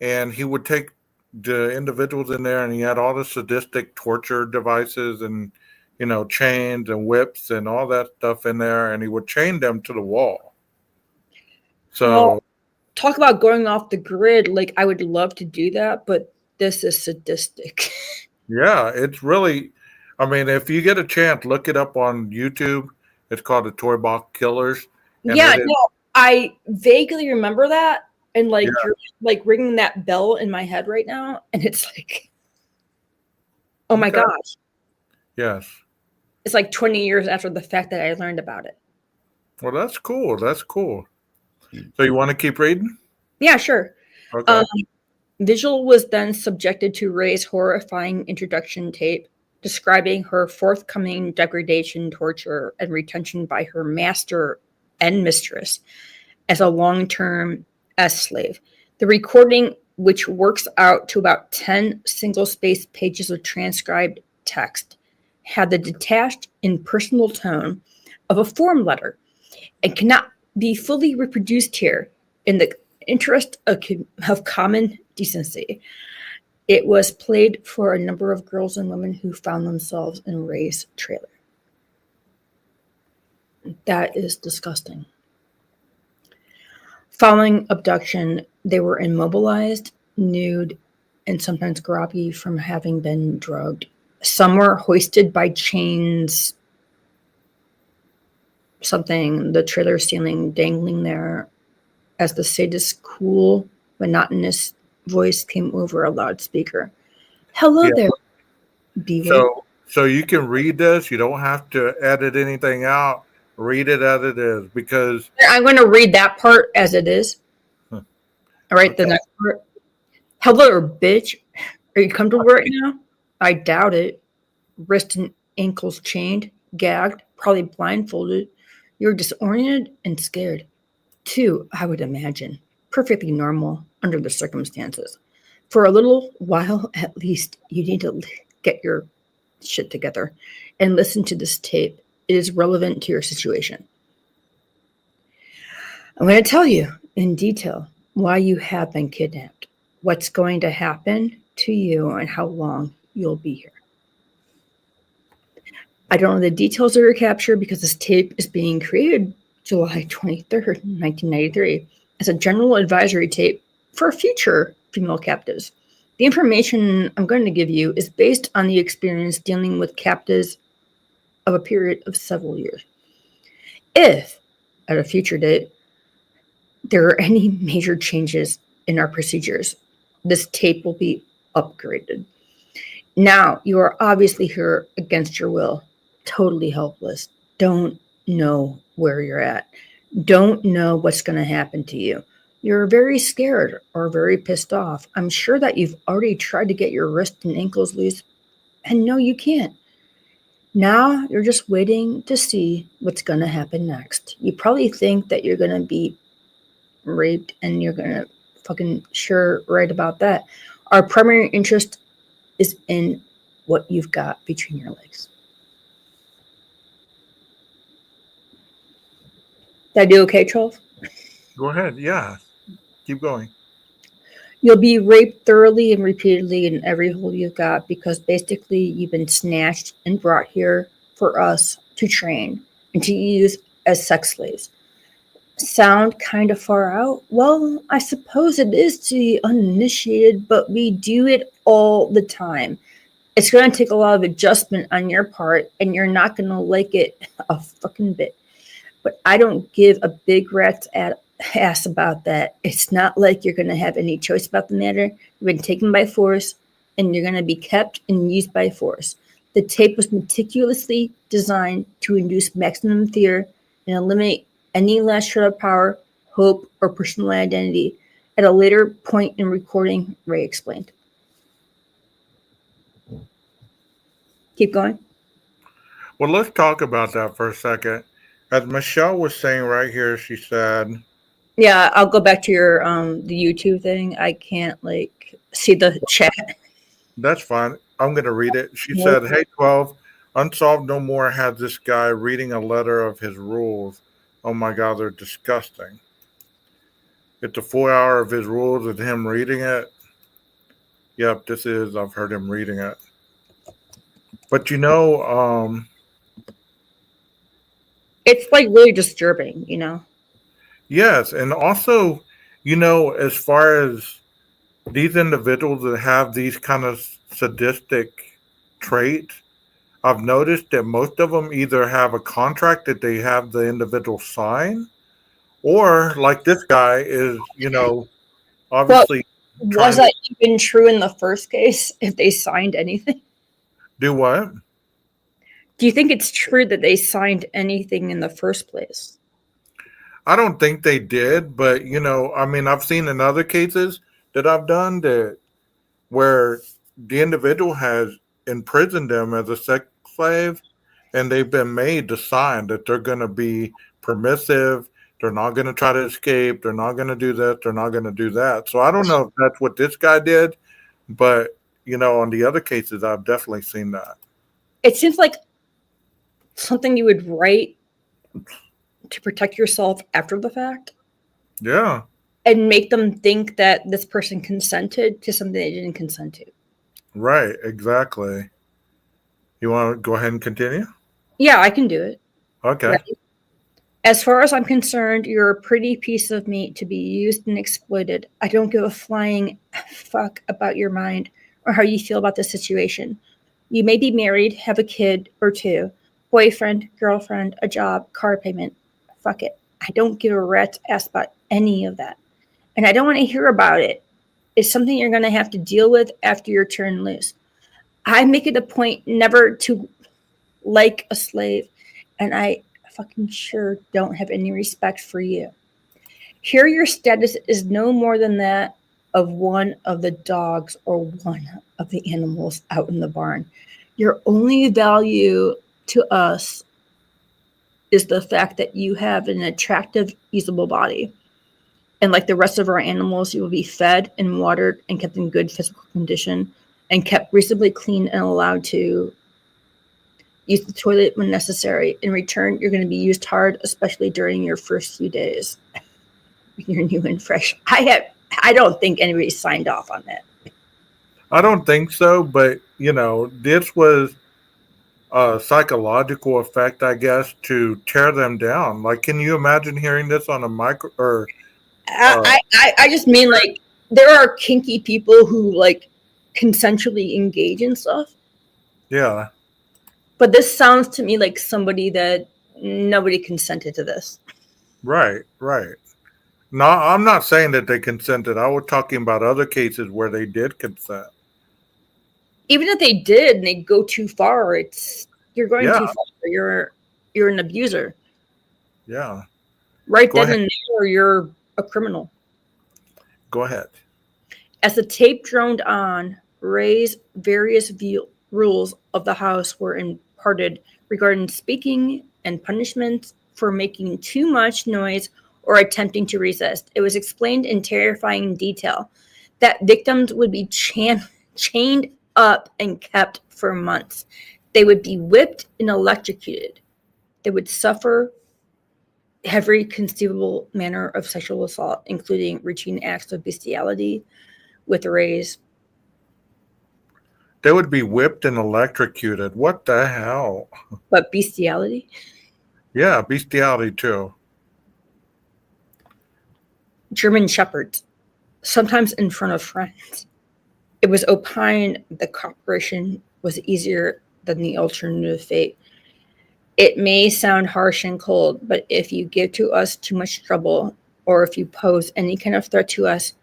and he would take the individuals in there, and he had all the sadistic torture devices and chains and whips and all that stuff in there, and he would chain them to the wall. So, well, talk about going off the grid. Like, I would love to do that, but this is sadistic. yeah, it's really. I mean, if you get a chance, look it up on YouTube. It's called the Toy Box Killers. Yeah, no, I vaguely remember that, and like you're like ringing that bell in my head right now, and it's like, oh my gosh. Yes. It's like 20 years after the fact that I learned about it. Well, that's cool. That's cool. So you want to keep reading? Yeah, sure. Okay. Vigil was then subjected to Ray's horrifying introduction tape describing her forthcoming degradation, torture, and retention by her master and mistress as a long-term slave. The recording, which works out to about 10 single-spaced pages of transcribed text, had the detached, impersonal tone of a form letter and cannot be fully reproduced here in the interest of common decency. It was played for a number of girls and women who found themselves in Ray's trailer. That is disgusting. Following abduction, they were immobilized, nude, and sometimes groggy from having been drugged. Some were hoisted by chains, the trailer ceiling dangling there, as the sadist's cool, monotonous voice came over a loudspeaker. Hello there, B-Way. So you can read this. You don't have to edit anything out. Read it as it is because I'm going to read that part as it is. All right, the next part. Hello, bitch. Are you comfortable right now? I doubt it. Wrists and ankles chained, gagged, probably blindfolded. You're disoriented and scared. Too, I would imagine. Perfectly normal under the circumstances. For a little while, at least, you need to get your shit together and listen to this tape. It is relevant to your situation. I'm going to tell you in detail why you have been kidnapped, what's going to happen to you, and how long you'll be here. I don't know the details of your capture because this tape is being created July 23rd, 1993, as a general advisory tape for future female captives. The information I'm going to give you is based on the experience dealing with captives of a period of several years. If, at a future date, there are any major changes in our procedures, this tape will be upgraded. Now, you are obviously here against your will, totally helpless, don't know where you're at, don't know what's going to happen to you. You're very scared or very pissed off. I'm sure that you've already tried to get your wrists and ankles loose, and no, you can't. Now you're just waiting to see what's going to happen next. You probably think that you're going to be raped, and you're going to fucking sure right about that. Our primary interest is in what you've got between your legs. Did I do okay, Trolls? Go ahead. Yeah. Keep going. You'll be raped thoroughly and repeatedly in every hole you've got, because basically you've been snatched and brought here for us to train and to use as sex slaves. Sound kind of far out? Well, I suppose it is to the uninitiated, but we do it all the time. It's going to take a lot of adjustment on your part, and you're not going to like it a fucking bit. But I don't give a big rat's ass about that. It's not like you're going to have any choice about the matter. You've been taken by force, and you're going to be kept and used by force. The tape was meticulously designed to induce maximum fear and eliminate any last shred of power, hope, or personal identity. At a later point in recording, Ray explained. Keep going. Well, let's talk about that for a second. As Michelle was saying right here, she said, Yeah, I'll go back to your the YouTube thing. I can't see the chat. that's fine. I'm going to read it. She said, "Hey, 12, Unsolved No More had this guy reading a letter of his rules. Oh my God, they're disgusting. It's a full hour of his rules and him reading it. Yep, this is. I've heard him reading it. But it's really disturbing, Yes, and also, as far as these individuals that have these kind of sadistic traits, I've noticed that most of them either have a contract that they have the individual sign, or like this guy is, obviously. Was that even true in the first case, if they signed anything? Do what? Do you think it's true that they signed anything in the first place? I don't think they did, but I've seen in other cases that I've done that where the individual has imprisoned them as a sex slave, and they've been made to sign that they're going to be permissive, they're not going to try to escape, they're not going to do this, they're not going to do that. So I don't know if that's what this guy did, but on the other cases, I've definitely seen that. It seems like something you would write to protect yourself after the fact. Yeah. And make them think that this person consented to something they didn't consent to. Right, exactly. You want to go ahead and continue? Yeah, I can do it. Okay. Right. As far as I'm concerned, you're a pretty piece of meat to be used and exploited. I don't give a flying fuck about your mind or how you feel about the situation. You may be married, have a kid or two, boyfriend, girlfriend, a job, car payment. Fuck it. I don't give a rat's ass about any of that. And I don't want to hear about it. It's something you're going to have to deal with after you're turned loose. I make it a point never to like a slave, and I fucking sure don't have any respect for you. Here your status is no more than that of one of the dogs or one of the animals out in the barn. Your only value to us is the fact that you have an attractive, usable body. And like the rest of our animals, you will be fed and watered and kept in good physical condition and kept reasonably clean and allowed to use the toilet when necessary. In return, you're going to be used hard, especially during your first few days. You're new and fresh. I don't think anybody signed off on that. I don't think so, but this was a psychological effect, I guess, to tear them down. Like, can you imagine hearing this on a micro or? I just mean there are kinky people who like consensually engage in stuff. Yeah. But this sounds to me like somebody that nobody consented to this. Right. Right. No, I'm not saying that they consented. I was talking about other cases where they did consent. Even if they did and they go too far, you're going Yeah. too far. You're an abuser. Yeah. Right Go then ahead. and there, you're a criminal. Go ahead. As the tape droned on, Ray's various rules of the house were imparted regarding speaking and punishments for making too much noise or attempting to resist. It was explained in terrifying detail that victims would be chained up and kept for months. They would be whipped and electrocuted. They would suffer every conceivable manner of sexual assault, including routine acts of bestiality with Ray's. They would be whipped and electrocuted. What the hell? But bestiality? Yeah, bestiality too. German shepherds, sometimes in front of friends. It was opined the cooperation was easier than the alternative fate. It may sound harsh and cold, but if you give to us too much trouble, or if you pose any kind of threat to us,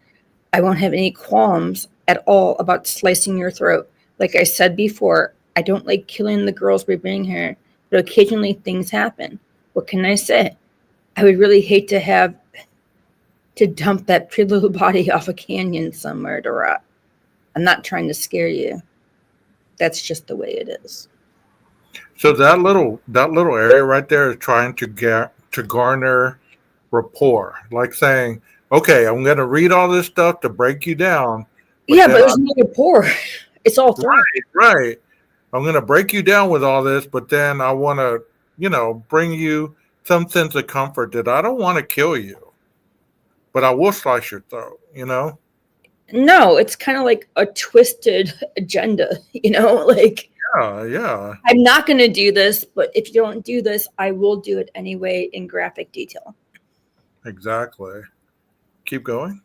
I won't have any qualms at all about slicing your throat. Like I said before, I don't like killing the girls we bring here, but occasionally things happen. What can I say? I would really hate to have to dump that pretty little body off a canyon somewhere to rot. I'm not trying to scare you. That's just the way it is. So that little area right there is trying to garner rapport, like saying, "Okay, I'm going to read all this stuff to break you down, but Yeah, but then there's no rapport. It's all threat. right, I'm going to break you down with all this, but then I want to, bring you some sense of comfort that I don't want to kill you, but I will slice your throat." No, it's kind of like a twisted agenda, like Yeah, yeah, I'm not going to do this, but if you don't do this, I will do it anyway in graphic detail. exactly. Keep going.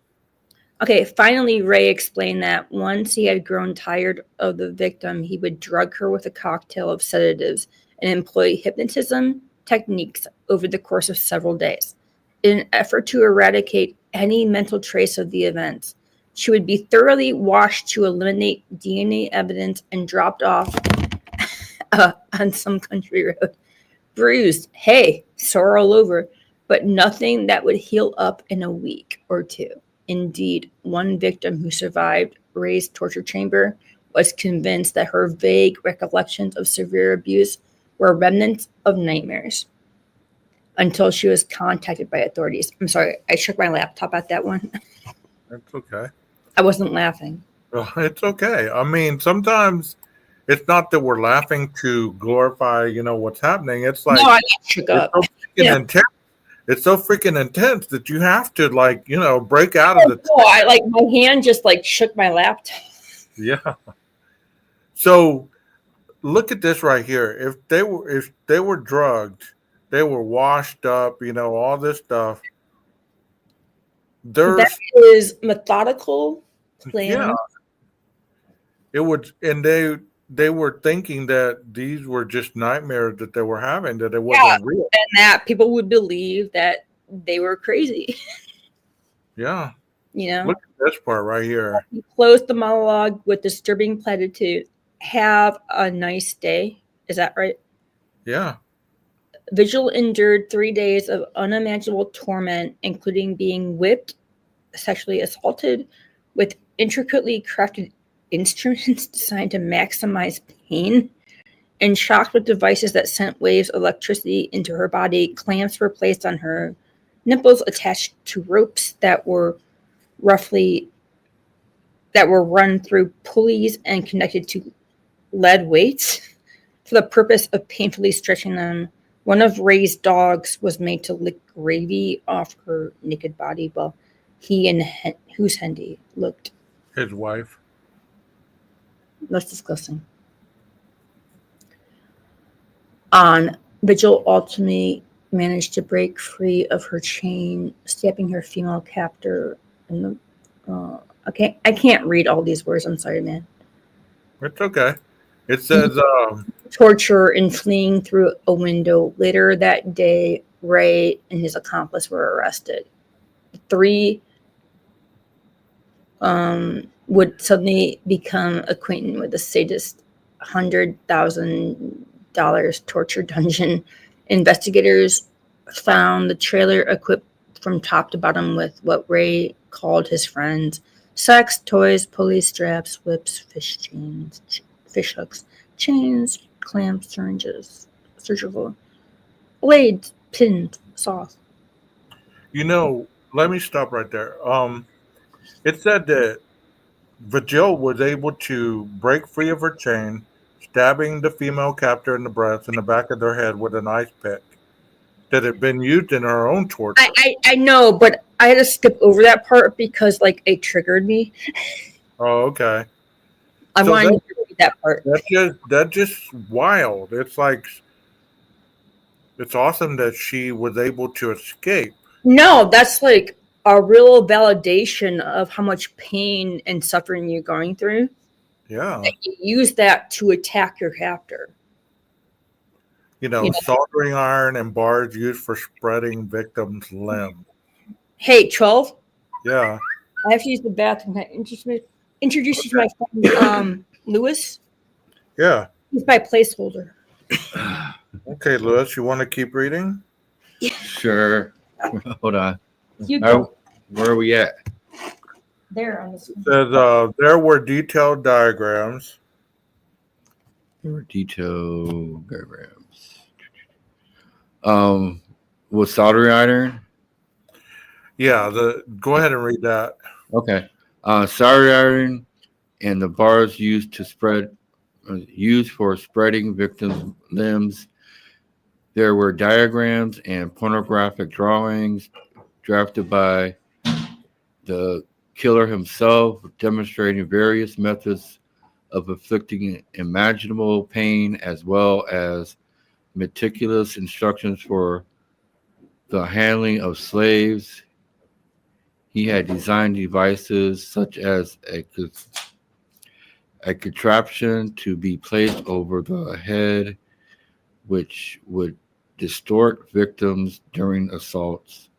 Okay, finally, Ray explained that once he had grown tired of the victim, he would drug her with a cocktail of sedatives and employ hypnotism techniques over the course of several days. In an effort to eradicate any mental trace of the events, she would be thoroughly washed to eliminate DNA evidence and dropped off on some country road. Bruised, hey, sore all over, but nothing that would heal up in a week or two. Indeed, one victim who survived Ray's torture chamber was convinced that her vague recollections of severe abuse were remnants of nightmares until she was contacted by authorities. I'm sorry, I shook my laptop at that one. It's okay. I wasn't laughing. Well, it's okay. I mean, sometimes it's not that we're laughing to glorify, what's happening. It's No, like I got shook it's up. so freaking Yeah. intense. It's so freaking intense that you have to break out of the Oh, I like my hand just like shook my laptop. yeah. So look at this right here. If they were drugged, they were washed up, all this stuff. That There's is methodical yeah, plan. it would and they were thinking that these were just nightmares that they were having, that it Yeah, wasn't real. and that people would believe that they were crazy. Yeah. You know, Look at this part right here. he closed the monologue with disturbing platitude. Have a nice day. Is that right? Yeah. Vigil endured 3 days of unimaginable torment, including being whipped, sexually assaulted, with intricately crafted instruments designed to maximize pain, and shocked with devices that sent waves of electricity into her body. Clamps were placed on her nipples attached to ropes that were run through pulleys and connected to lead weights for the purpose of painfully stretching them. One of Ray's dogs was made to lick gravy off her naked body while he and whose Hendy looked. His wife. That's disgusting. On Vigil ultimately managed to break free of her chain, stabbing her female captor in the Okay, I can't read all these words. I'm sorry, man. It's okay. It says, Torture and fleeing through a window. Later that day, Ray and his accomplice were arrested. The three would suddenly become acquainted with the sadist $100,000 torture dungeon. Investigators found the trailer equipped from top to bottom with what Ray called his friends: sex, toys, police straps, whips, fish chains, fish hooks, chains, clamps, syringes, surgical blades, pins, saws. let me stop right there. It said that Vigil was able to break free of her chain, stabbing the female captor in the breast and the back of their head with an ice pick that had been used in her own torture. I know, but I had to skip over that part because like it triggered me. Oh, okay. I So wanted to read that part. that's just wild. It's like it's awesome that she was able to escape. No, that's like a real validation of how much pain and suffering you're going through. Yeah. You use that to attack your captor. Soldering iron and bars used for spreading victims' limbs. Hey, 12, Yeah. I have to use the bathroom. Can I introduce you to my friend Lewis? Yeah. He's my placeholder. Okay, Lewis, you want to keep reading? Sure. Hold on. You go Where are we at? there on this It says there were detailed diagrams. There were detailed diagrams. With soldering iron. Yeah, go ahead and read that. Okay. Soldering iron and the bars used for spreading victims' limbs. There were diagrams and pornographic drawings drafted by the killer himself, demonstrating various methods of inflicting imaginable pain, as well as meticulous instructions for the handling of slaves. He had designed devices such as a contraption to be placed over the head, which would distort victims during assaults,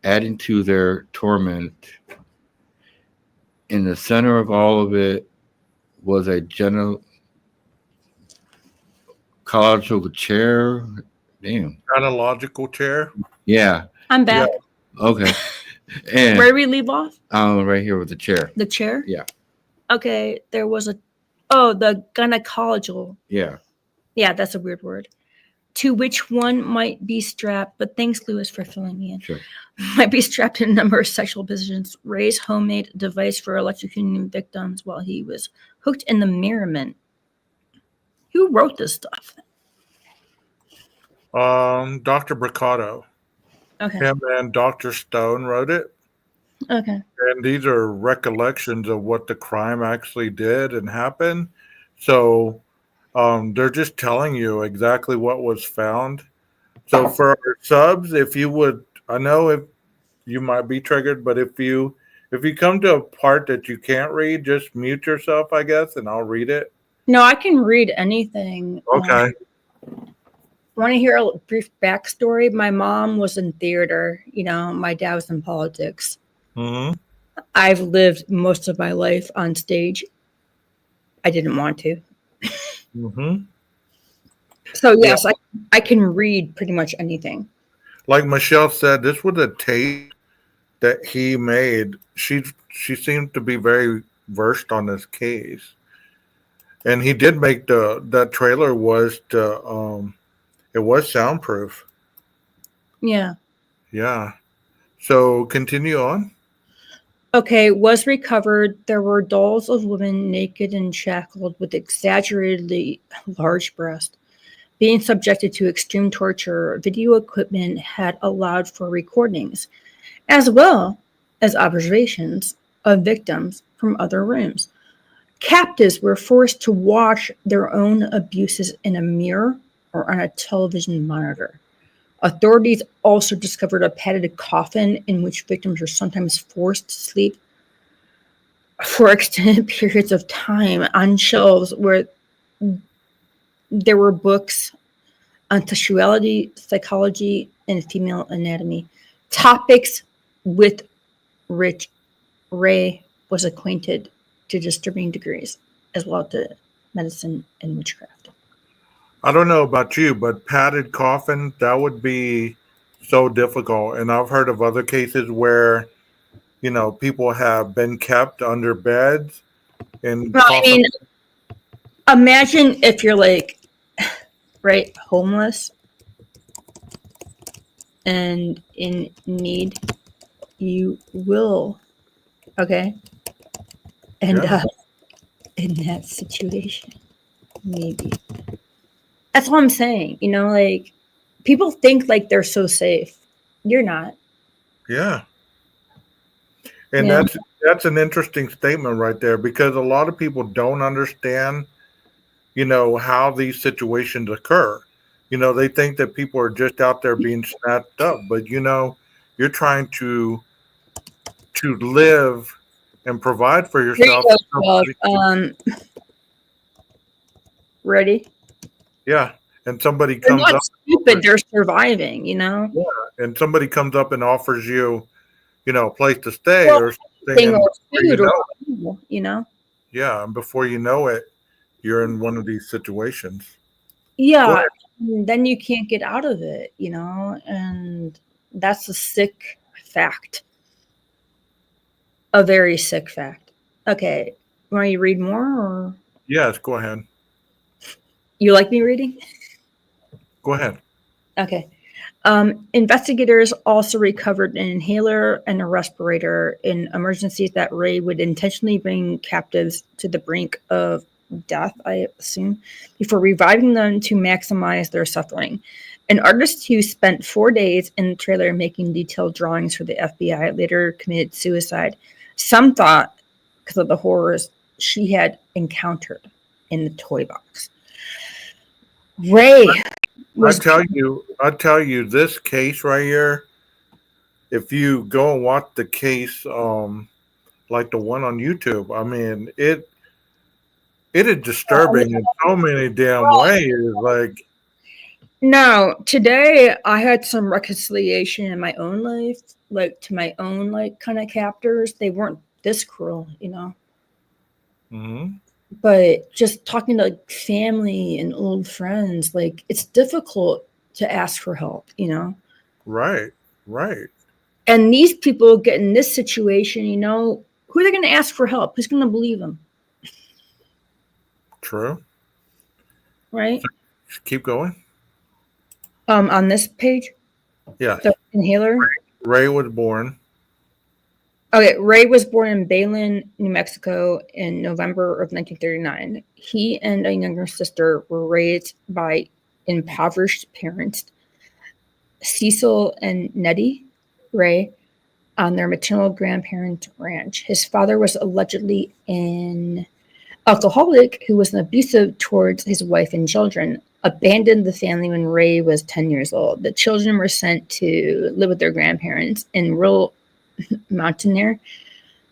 adding to their torment. In the center of all of it was a gynecological chair. Damn. Gynecological chair. Yeah. I'm back. Yeah. Okay. And Where did we leave off? right here with the chair. The chair? Yeah. Okay, there was the gynecological. Yeah. Yeah, that's a weird word. To which one might be strapped, but thanks, Lewis, for filling me in. Sure. Might be strapped in a number of sexual positions. Ray's homemade device for electrocuting victims while he was hooked in the merriment. Who wrote this stuff? Dr. Brucato. Okay. Him and Dr. Stone wrote it. Okay. And these are recollections of what the crime actually did and happened. So they're just telling you exactly what was found. So for our subs, if you would, I know if you might be triggered, but if you come to a part that you can't read, just mute yourself, I guess, and I'll read it. No, I can read anything. Okay. Want to hear a brief backstory? My mom was in theater. My dad was in politics. Mm-hmm. I've lived most of my life on stage. I didn't want to. Mm-hmm. So yes, yeah. I can read pretty much anything. Like Michelle said, this was a tape that he made. She seemed to be very versed on this case, and he did make that trailer was it was soundproof. Yeah. Yeah. So continue on. Okay, was recovered. There were dolls of women naked and shackled with exaggeratedly large breasts being subjected to extreme torture. Video equipment had allowed for recordings, as well as observations of victims from other rooms. Captives were forced to watch their own abuses in a mirror or on a television monitor. Authorities also discovered a padded coffin in which victims were sometimes forced to sleep. for extended periods of time on shelves where there were books on sexuality, psychology, and female anatomy, topics with which Ray was acquainted to disturbing degrees, as well as to medicine and witchcraft. I don't know about you, but padded coffin, that would be so difficult. And I've heard of other cases where, people have been kept under beds and Well, I mean, imagine if you're like, right, homeless and in need, you will, okay, end up in that situation, maybe. That's what I'm saying. Like, people think like they're so safe. You're not. Yeah. And Yeah. that's an interesting statement right there, because a lot of people don't understand, how these situations occur. They think that people are just out there being snapped up, but you're trying to live and provide for Here you yourself. go, ready? Yeah. And somebody They're comes not up, stupid. They're surviving. and somebody comes up and offers you, a place to stay Well, or something. Or And food or yeah, and before you know it, you're in one of these situations. Yeah, then you can't get out of it, and that's a sick fact. A very sick fact. Okay, want you to read more, or Yes, go ahead. you like me reading? Go ahead. Okay. Investigators also recovered an inhaler and a respirator in emergencies that Ray would intentionally bring captives to the brink of death, I assume, before reviving them to maximize their suffering. An artist who spent 4 days in the trailer making detailed drawings for the FBI later committed suicide. Some thought because of the horrors she had encountered in the toy box. Ray I tell you, this case right here, if you go and watch the case, like the one on YouTube, I mean, it is disturbing in so many damn ways. Like, now, today I had some reconciliation in my own life, like to my own kind of captors. They weren't this cruel, mm-hmm. But just talking to family and old friends, it's difficult to ask for help, Right. And these people get in this situation, who are they going to ask for help? Who's going to believe them? True. Right. Just keep going. On this page. Yeah. The inhaler. Ray was born. Okay, Ray was born in Belen, New Mexico in November of 1939. He and a younger sister were raised by impoverished parents, Cecil and Nettie Ray, on their maternal grandparents' ranch. His father was allegedly an alcoholic who was abusive towards his wife and children, abandoned the family when Ray was 10 years old. The children were sent to live with their grandparents in rural Montana,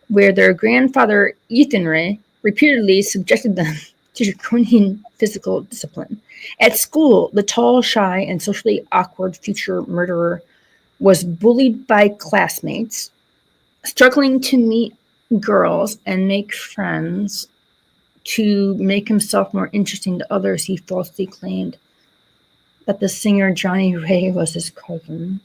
where their grandfather, Ethan Ray, repeatedly subjected them to draconian physical discipline. At school, the tall, shy, and socially awkward future murderer was bullied by classmates, struggling to meet girls and make friends. To make himself more interesting to others, he falsely claimed that the singer Johnny Ray was his cousin.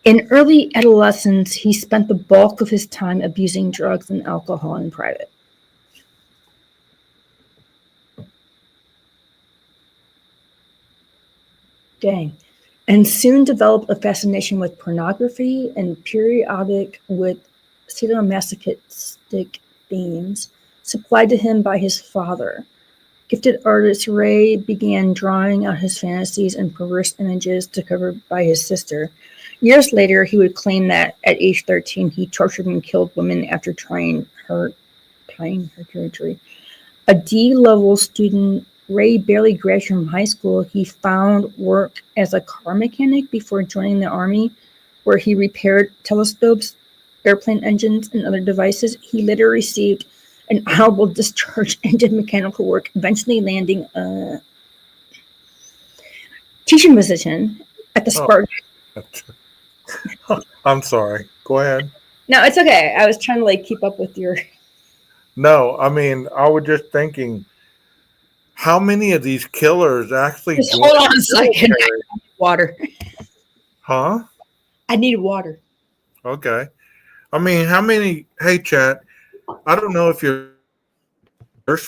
In early adolescence, he spent the bulk of his time abusing drugs and alcohol in private. Dang. And soon developed a fascination with pornography and periodic with sadomasochistic themes supplied to him by his father. Gifted artist Ray began drawing out his fantasies and perverse images to cover by his sister. Years later, he would claim that at age 13, he tortured and killed women after tying her territory. A D-level student, Ray barely graduated from high school. He found work as a car mechanic before joining the army, where he repaired telescopes airplane engines, and other devices. He later received an honorable discharge and did mechanical work, eventually landing a teaching position at the Spartan. I'm sorry. Go ahead. No, it's okay. I was trying to like keep up with your. No, I mean, I was just thinking, how many of these killers actually Just joined hold on a the second. military? Water. Huh? I need water. Okay. I mean, how many? Hey, chat. I don't know if you're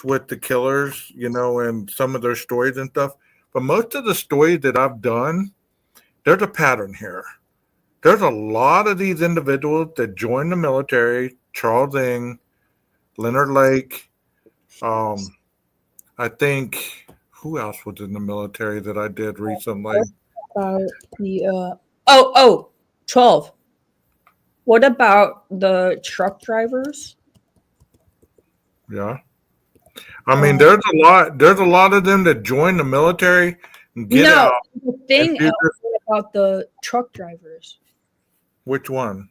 with the killers, and some of their stories and stuff, but most of the stories that I've done, there's a pattern here. There's a lot of these individuals that joined the military. Charles Ng, Leonard Lake. I think who else was in the military that I did recently? The 12. What about the truck drivers? Yeah. I mean, there's a lot. There's a lot of them that join the military and get out. The thing about the truck drivers. Which one?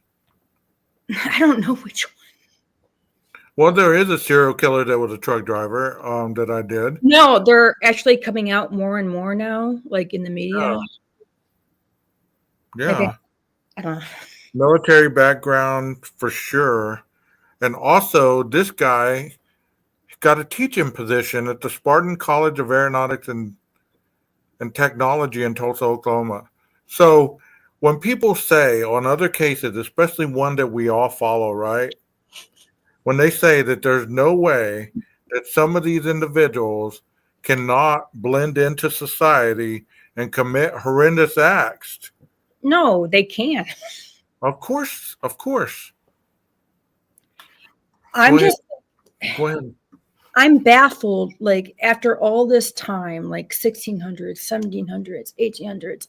I don't know which one. Well, there is a serial killer that was a truck driver that I did. No, they're actually coming out more and more now, like in the media. Yeah. I don't know. Military background for sure. And also, this guy got a teaching position at the Spartan College of Aeronautics and Technology in Tulsa, Oklahoma. So when people say on other cases, especially one that we all follow, right? When they say that there's no way that some of these individuals cannot blend into society and commit horrendous acts. No, they can't. Of course. Go ahead. I'm baffled, like, after all this time, like 1600s, 1700s, 1800s,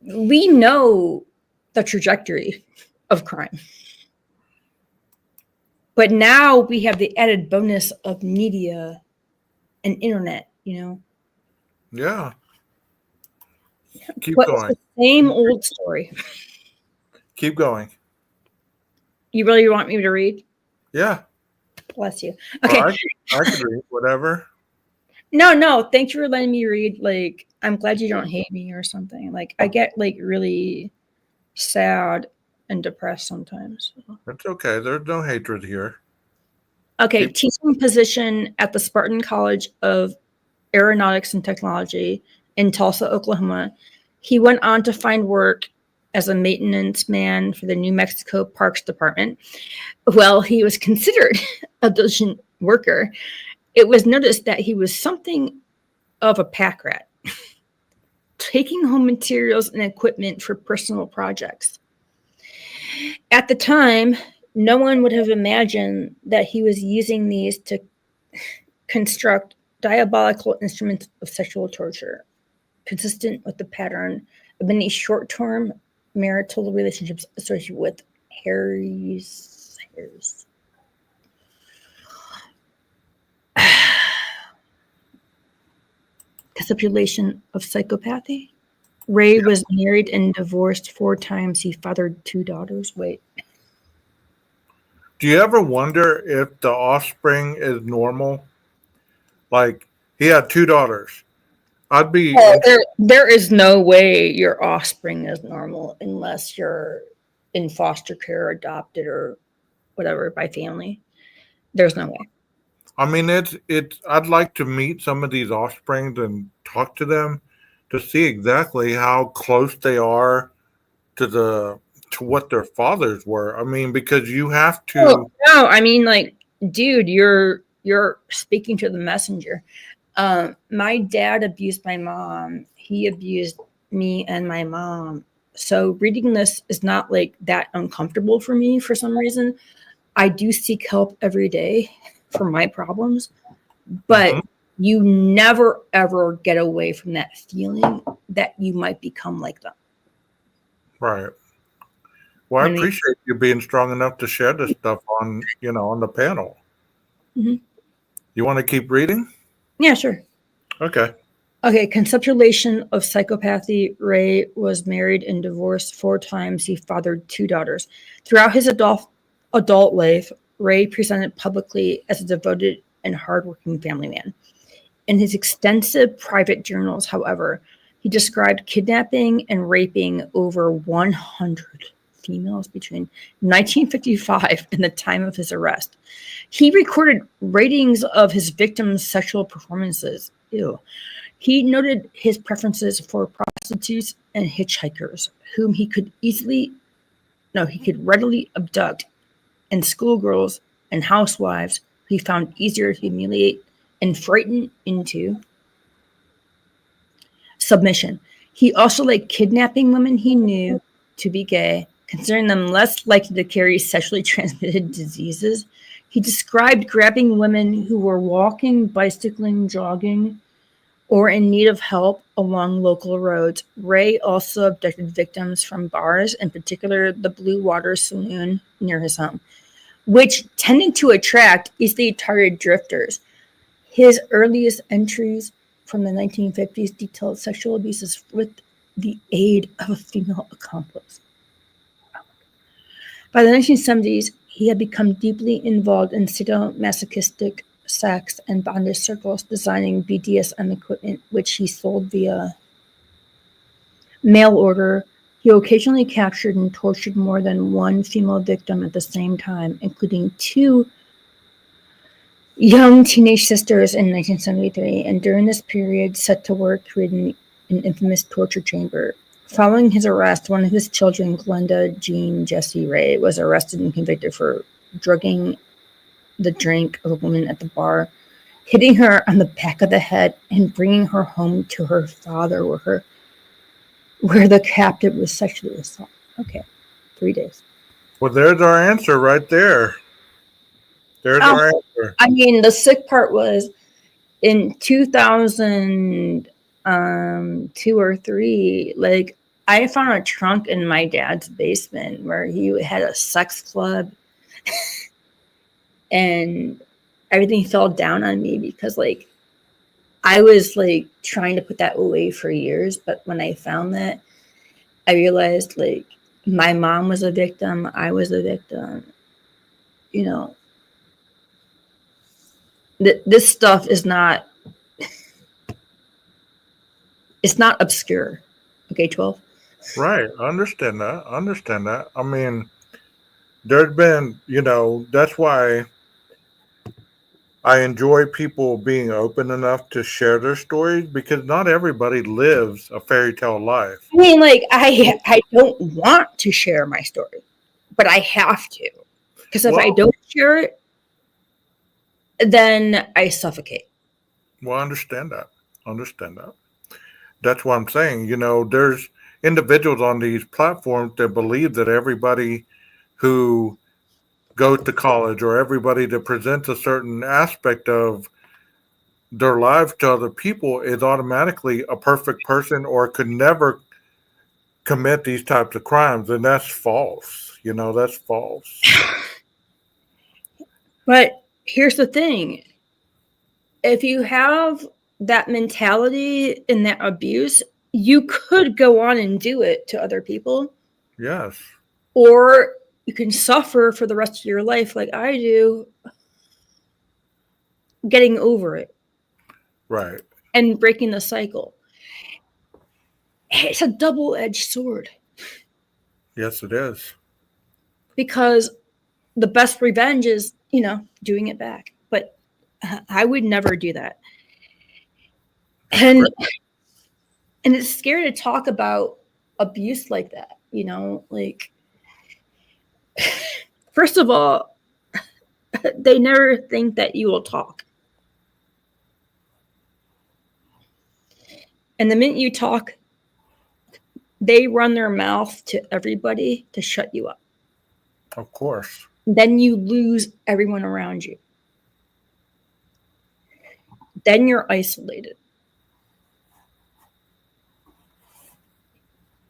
we know the trajectory of crime. But now we have the added bonus of media and internet, Yeah. Keep but going. it's the same old story. Keep going. You really want me to read? Yeah. Bless you. Okay. Well, I could read whatever. No. Thanks for letting me read. Like, I'm glad you don't hate me or something. Like, I get like really sad and depressed sometimes. That's okay. There's no hatred here. Okay. Teaching position at the Spartan College of Aeronautics and Technology in Tulsa, Oklahoma. He went on to find work as a maintenance man for the New Mexico Parks Department. Well, he was considered a diligent worker. It was noticed that he was something of a pack rat, taking home materials and equipment for personal projects. At the time, no one would have imagined that he was using these to construct diabolical instruments of sexual torture, consistent with the pattern of many short-term marital relationships associated with Harry's. Capitulation of psychopathy. Ray was married and divorced 4 times. He fathered 2 daughters. Wait. Do you ever wonder if the offspring is normal? Like, he had 2 daughters. I'd be... There is no way your offspring is normal unless you're in foster care, adopted, or whatever by family. There's no way. I mean, I'd like to meet some of these offsprings and talk to them to see exactly how close they are to what their fathers were. I mean, because you have to. No, I mean, like, dude, you're speaking to the messenger. My dad abused my mom. He abused me and my mom. So reading this is not like that uncomfortable for me for some reason. I do seek help every day for my problems, but you never ever get away from that feeling that you might become like them. Right. Well, I appreciate you being strong enough to share this stuff on the panel. Mm-hmm. You want to keep reading? Yeah, sure. Okay. Okay, conceptualization of psychopathy. Ray was married and divorced 4 times. He fathered 2 daughters. Throughout his adult life, Ray presented publicly as a devoted and hardworking family man. In his extensive private journals, however, he described kidnapping and raping over 100 females between 1955 and the time of his arrest. He recorded ratings of his victims' sexual performances. Ew. He noted his preferences for prostitutes and hitchhikers, whom he could readily abduct, and schoolgirls and housewives who he found easier to humiliate and frighten into submission. He also liked kidnapping women he knew to be gay, considering them less likely to carry sexually transmitted diseases. He described grabbing women who were walking, bicycling, jogging, or in need of help along local roads. Ray also abducted victims from bars, in particular the Blue Water Saloon near his home, which tended to attract easily targeted drifters. His earliest entries from the 1950s detailed sexual abuses with the aid of a female accomplice. By the 1970s, he had become deeply involved in sadomasochistic sex and bondage circles, designing BDSM equipment, which he sold via mail order. He occasionally captured and tortured more than 1 female victim at the same time, including 2 young teenage sisters in 1973, and during this period set to work creating an infamous torture chamber. Following his arrest, one of his children, Glenda Jean Jessie Ray, was arrested and convicted for drugging the drink of a woman at the bar, hitting her on the back of the head, and bringing her home to her father, where the captive was sexually assaulted. Okay, 3 days. Well, there's our answer right there. There's our answer. I mean, the sick part was in 2002 or 3, like, I found a trunk in my dad's basement where he had a sex club, and everything fell down on me because, like, I was, like, trying to put that away for years, but when I found that, I realized, like, my mom was a victim, I was a victim, you know. This stuff is not, it's not obscure. Okay, 12? Right. I understand that. I mean, there's been, that's why I enjoy people being open enough to share their stories, because not everybody lives a fairy tale life. I mean, like, I don't want to share my story, but I have to. Because if I don't share it, then I suffocate. Well, I understand that. That's what I'm saying. There's individuals on these platforms that believe that everybody who goes to college or everybody that presents a certain aspect of their lives to other people is automatically a perfect person or could never commit these types of crimes. And that's false. That's false. But here's the thing. If you have that mentality and that abuse, you could go on and do it to other people. Yes. Or you can suffer for the rest of your life like I do, getting over it. Right. And breaking the cycle. It's a double-edged sword. Yes, it is. Because the best revenge is, doing it back. But I would never do that. And it's scary to talk about abuse like that, like, first of all, they never think that you will talk. And the minute you talk, they run their mouth to everybody to shut you up. Of course. Then you lose everyone around you. Then you're isolated.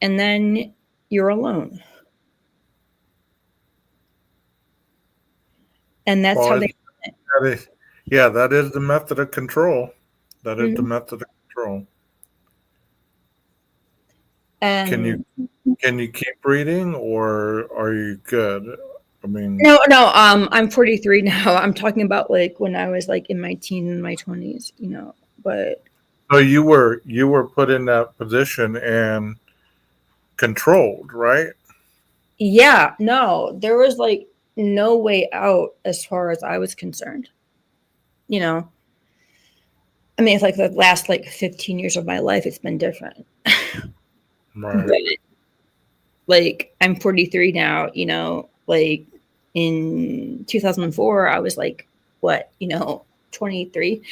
And then you're alone. And that's how they run it. That is the method of control. That is the method of control. And Can you keep reading, or are you good? I mean, no, I'm 43 now. I'm talking about like when I was like in my teens and my 20s, but so you were put in that position and controlled, right? yeah, no, there was like no way out as far as I was concerned. I mean, it's like the last like 15 years of my life, it's been different. Right. But like I'm 43 now, like in 2004, I was like, what, 23.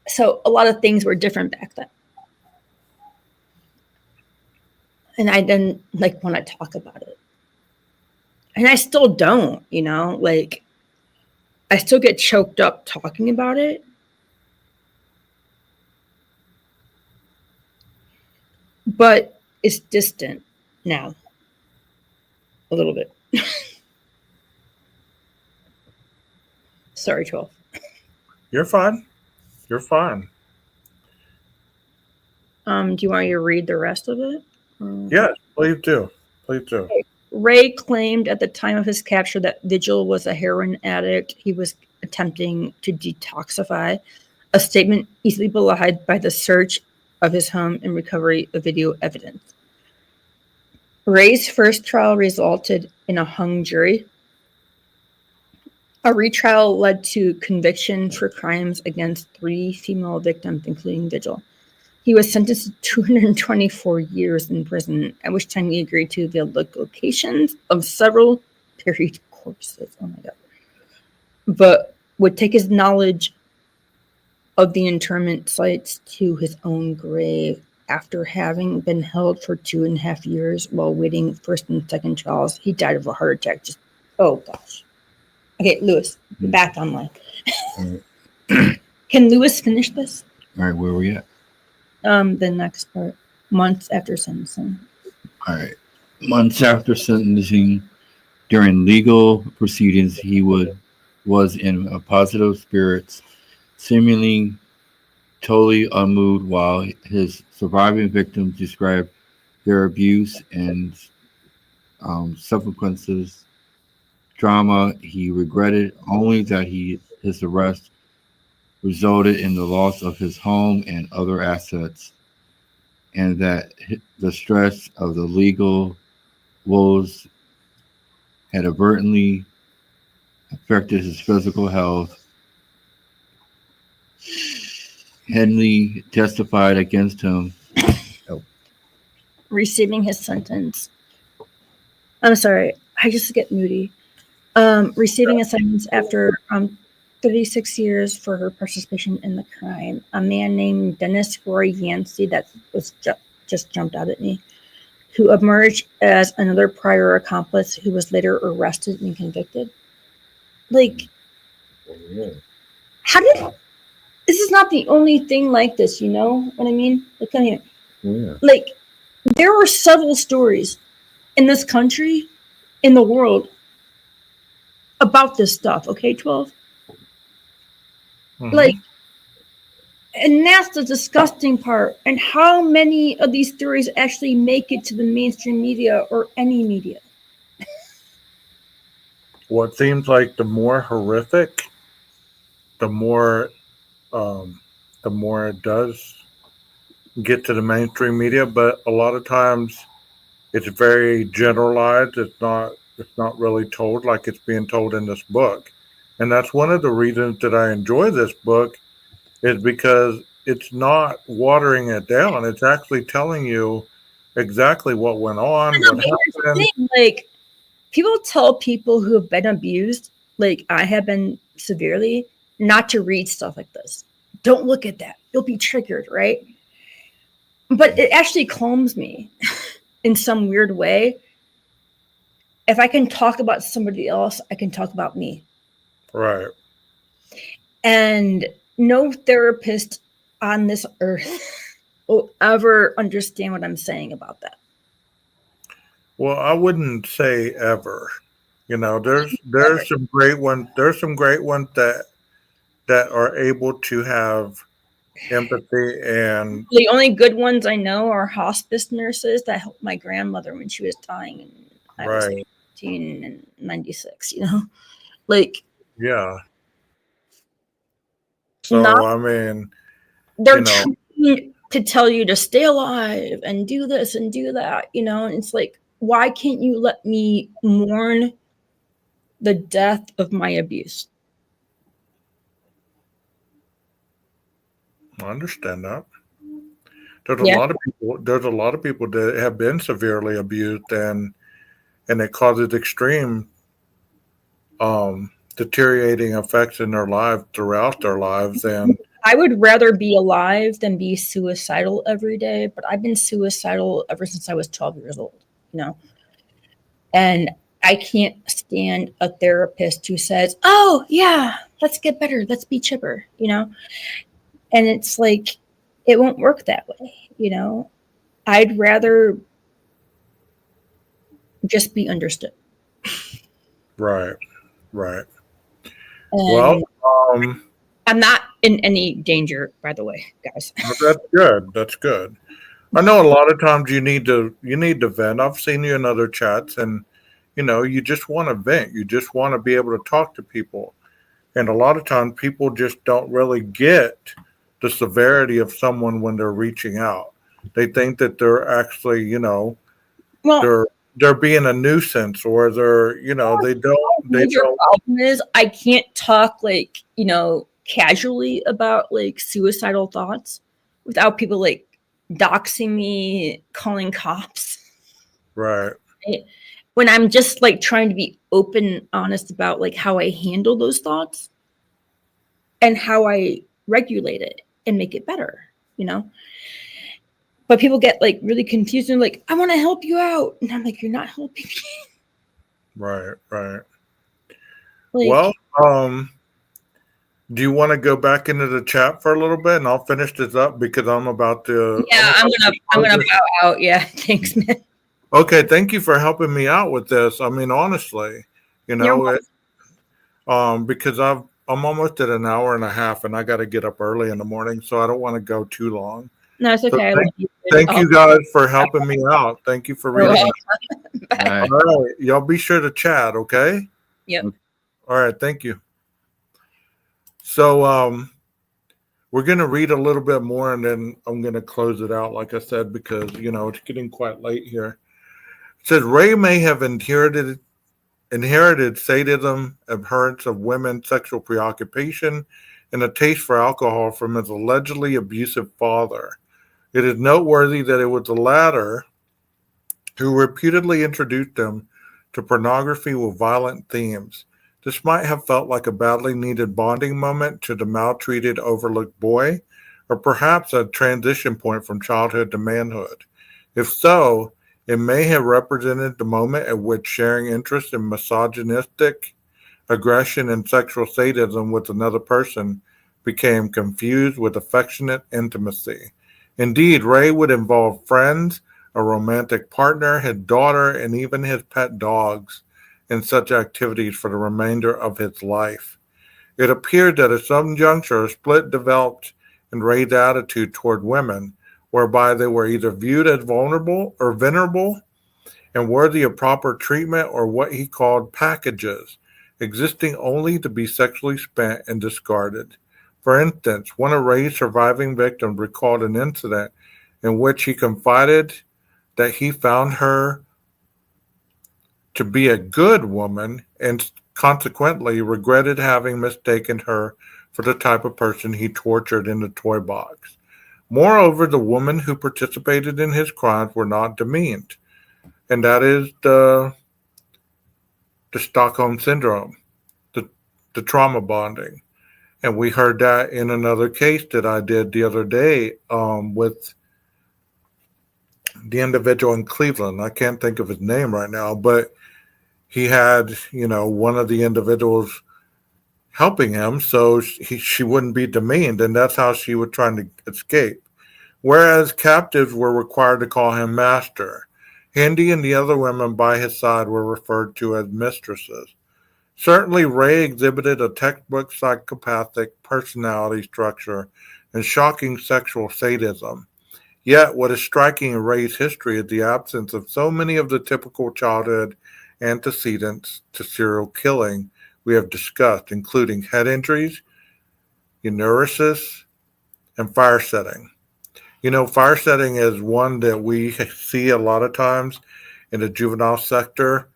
So a lot of things were different back then. And I didn't like want to talk about it. And I still don't, like I still get choked up talking about it. But it's distant now. A little bit. Sorry, 12. You're fine. You're fine. Do you want me to read the rest of it? Yes, please do. Please do. Ray claimed at the time of his capture that Vigil was a heroin addict he was attempting to detoxify, a statement easily belied by the search of his home and recovery of video evidence. Ray's first trial resulted in a hung jury. A retrial led to conviction for crimes against 3 female victims, including Vigil. He was sentenced to 224 years in prison, at which time he agreed to the locations of several buried corpses. Oh my God. But would take his knowledge of the interment sites to his own grave after having been held for 2.5 years while waiting first and second trials. He died of a heart attack. Oh gosh. Okay, Lewis, back online. Can Lewis finish this? All right, where are we at? The next part. Months after sentencing. All right. Months after sentencing, during legal proceedings, he was in a positive spirits, seemingly totally unmoved, while his surviving victims described their abuse and subsequent drama. He regretted only that his arrest resulted in the loss of his home and other assets, and that the stress of the legal woes had advertently affected his physical health. Henley testified against him. Receiving his sentence. I'm sorry, I just get moody. Receiving a sentence after 36 years for her participation in the crime. A man named Dennis Roy Yancey, that was just jumped out at me, who emerged as another prior accomplice who was later arrested and convicted. Like, how did... This is not the only thing like this, you know what I mean? Like, come here. Yeah. Like, there were several stories in this country, in the world, about this stuff, okay, 12? Mm-hmm. Like, and that's the disgusting part. And how many of these stories actually make it to the mainstream media or any media? Well, it seems like the more horrific, the more it does get to the mainstream media. But a lot of times, it's very generalized. It's not really told like it's being told in this book, and that's one of the reasons that I enjoy this book, is because it's not watering it down. It's actually telling you exactly what went on, what happened. Like, people tell people who have been abused, like I have been severely, not to read stuff like this. Don't look at that. You'll be triggered, right? But it actually calms me in some weird way. If I can talk about somebody else, I can talk about me. Right. And no therapist on this earth will ever understand what I'm saying about that. Well, I wouldn't say ever. There's some great ones. There's some great ones that are able to have empathy, and The only good ones I know are hospice nurses that helped my grandmother when she was dying. And I was right. 1996, like Yeah. not So I mean, they're you know, trying to tell you to stay alive and do this and do that, and it's like, why can't you let me mourn the death of my abuse? I understand that. There's a Yeah. lot of people. There's a lot of people that have been severely abused, and it causes extreme deteriorating effects in their lives throughout their lives. And I would rather be alive than be suicidal every day, but I've been suicidal ever since I was 12 years old, you know? And I can't stand a therapist who says, "Oh, yeah, let's get better. Let's be chipper," And it's like, it won't work that way. I'd rather just be understood. right, right. Well, And I'm not in any danger, by the way, guys. that's good. That's good. I know a lot of times you need to vent. I've seen you in other chats, and you just want to vent. You just want to be able to talk to people. And a lot of times people just don't really get the severity of someone when they're reaching out. They think that they're actually, Well, they're being a nuisance, or they major don't. problem is I can't talk casually about like suicidal thoughts without people like doxing me, calling cops. Right, When I'm just like trying to be open and honest about like how I handle those thoughts and how I regulate it and make it better. But people get like really confused and like, I want to help you out. And I'm like, you're not helping me. right, right. Like, Well, do you want to go back into the chat for a little bit, and I'll finish this up because I'm about to. yeah, I'm gonna bow out. Yeah, thanks, man. Okay, thank you for helping me out with this. I mean, honestly, You're welcome. because I'm almost at an hour and a half, and I got to get up early in the morning, so I don't want to go too long. No, it's So okay. thank you guys for helping me out. Thank you for You're reading. welcome. All right. All right, y'all be sure to chat, okay? Yep. All right, thank you. So we're gonna read a little bit more, and then I'm gonna close it out, like I said, because it's getting quite late here. It says Ray may have inherited sadism, abhorrence of women, sexual preoccupation, and a taste for alcohol from his allegedly abusive father. It is noteworthy that it was the latter who reputedly introduced him to pornography with violent themes. This might have felt like a badly needed bonding moment to the maltreated, overlooked boy, or perhaps a transition point from childhood to manhood. If so, it may have represented the moment at which sharing interest in misogynistic aggression and sexual sadism with another person became confused with affectionate intimacy. Indeed, Ray would involve friends, a romantic partner, his daughter, and even his pet dogs in such activities for the remainder of his life. It appeared that at some juncture a split developed in Ray's attitude toward women, whereby they were either viewed as vulnerable or venerable and worthy of proper treatment, or what he called packages, existing only to be sexually spent and discarded. For instance, one of Ray's surviving victims recalled an incident in which he confided that he found her to be a good woman and consequently regretted having mistaken her for the type of person he tortured in the toy box. Moreover, the women who participated in his crimes were not demeaned, and that is the Stockholm syndrome, the trauma bonding. And we heard that in another case that I did the other day with the individual in Cleveland. I can't think of his name right now, but he had, one of the individuals helping him so she wouldn't be demeaned, and that's how she was trying to escape. Whereas captives were required to call him master. Handy and the other women by his side were referred to as mistresses. Certainly, Ray exhibited a textbook psychopathic personality structure and shocking sexual sadism. Yet, what is striking in Ray's history is the absence of so many of the typical childhood antecedents to serial killing we have discussed, including head injuries, neurosis, and fire setting. Fire setting is one that we see a lot of times in the juvenile sector,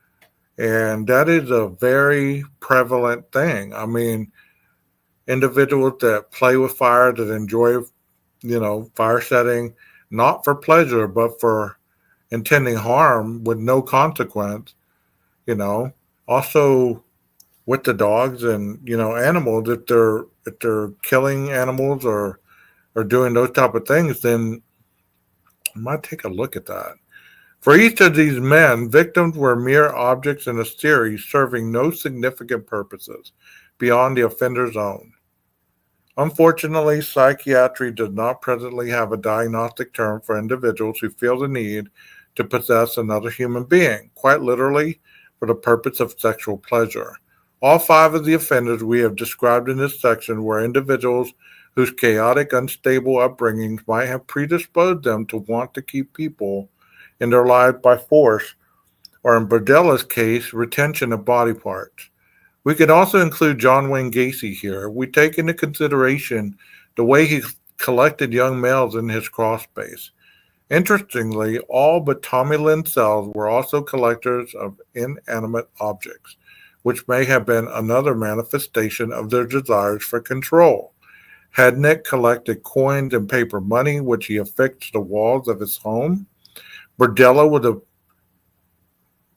and that is a very prevalent thing. I mean, individuals that play with fire, that enjoy, fire setting, not for pleasure, but for intending harm with no consequence, you know. Also with the dogs and, animals, if they're killing animals or doing those type of things, then I might take a look at that. For each of these men, victims were mere objects in a series serving no significant purposes beyond the offender's own. Unfortunately, psychiatry does not presently have a diagnostic term for individuals who feel the need to possess another human being, quite literally for the purpose of sexual pleasure. All 5 of the offenders we have described in this section were individuals whose chaotic, unstable upbringings might have predisposed them to want to keep people in their lives by force, or in Berdella's case, retention of body parts. We could also include John Wayne Gacy here. We take into consideration the way he collected young males in his crawl space. Interestingly, all but Tommy Lynn Sells were also collectors of inanimate objects, which may have been another manifestation of their desires for control. Hednick collected coins and paper money, which he affixed to the walls of his home. Berdella was a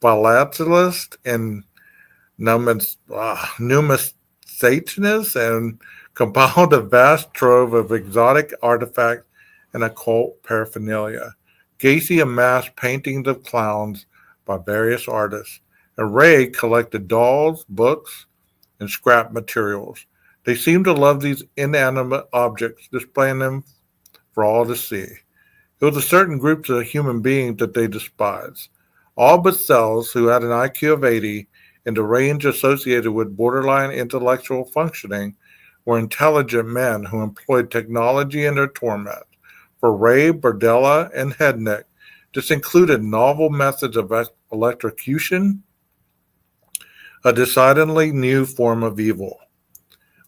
philatelist and numismatist and compiled a vast trove of exotic artifacts and occult paraphernalia. Gacy amassed paintings of clowns by various artists, and Ray collected dolls, books, and scrap materials. They seemed to love these inanimate objects, displaying them for all to see. It was a certain group of human beings that they despised. All but Sells, who had an IQ of 80 and the range associated with borderline intellectual functioning, were intelligent men who employed technology in their torment. For Ray, Berdella, and Hednick, this included novel methods of electrocution, a decidedly new form of evil.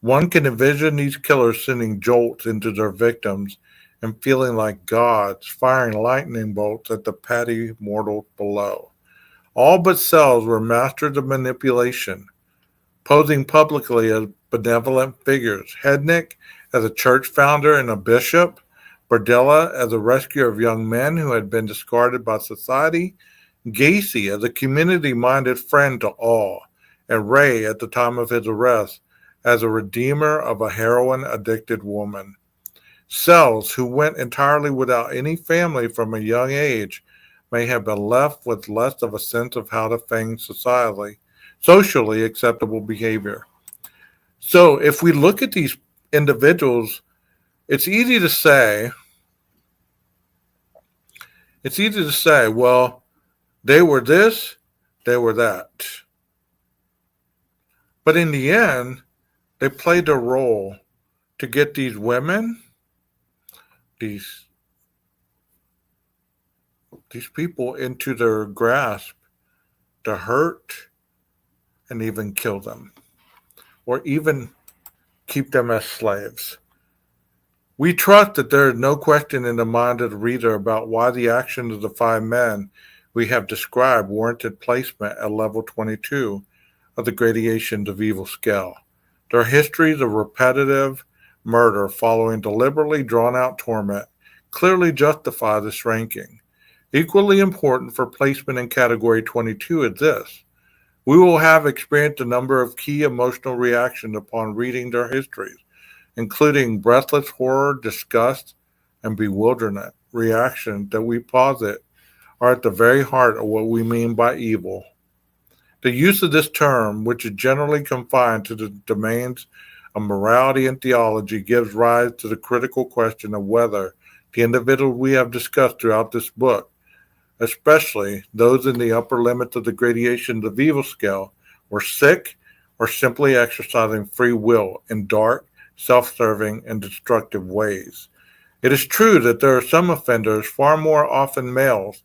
One can envision these killers sending jolts into their victims and feeling like gods, firing lightning bolts at the petty mortals below. All but Sells were masters of manipulation, posing publicly as benevolent figures. Hednick as a church founder and a bishop, Berdella as a rescuer of young men who had been discarded by society, Gacy as a community-minded friend to all, and Ray at the time of his arrest as a redeemer of a heroin-addicted woman. Sells, who went entirely without any family from a young age, may have been left with less of a sense of how to feign socially acceptable behavior. So if we look at these individuals, it's easy to say, well, they were this, they were that. But in the end, they played a role to get these women, these people into their grasp to hurt and even kill them, or even keep them as slaves. We trust that there is no question in the mind of the reader about why the actions of the 5 men we have described warranted placement at level 22 of the gradations of evil scale. Their histories of repetitive murder following deliberately drawn-out torment clearly justify this ranking. Equally important for placement in Category 22 is this. We will have experienced a number of key emotional reactions upon reading their histories, including breathless horror, disgust, and bewilderment, reactions that we posit are at the very heart of what we mean by evil. The use of this term, which is generally confined to the domains of morality and theology, gives rise to the critical question of whether the individuals we have discussed throughout this book, especially those in the upper limits of the gradations of evil scale, were sick or simply exercising free will in dark, self-serving, and destructive ways. It is true that there are some offenders, far more often males,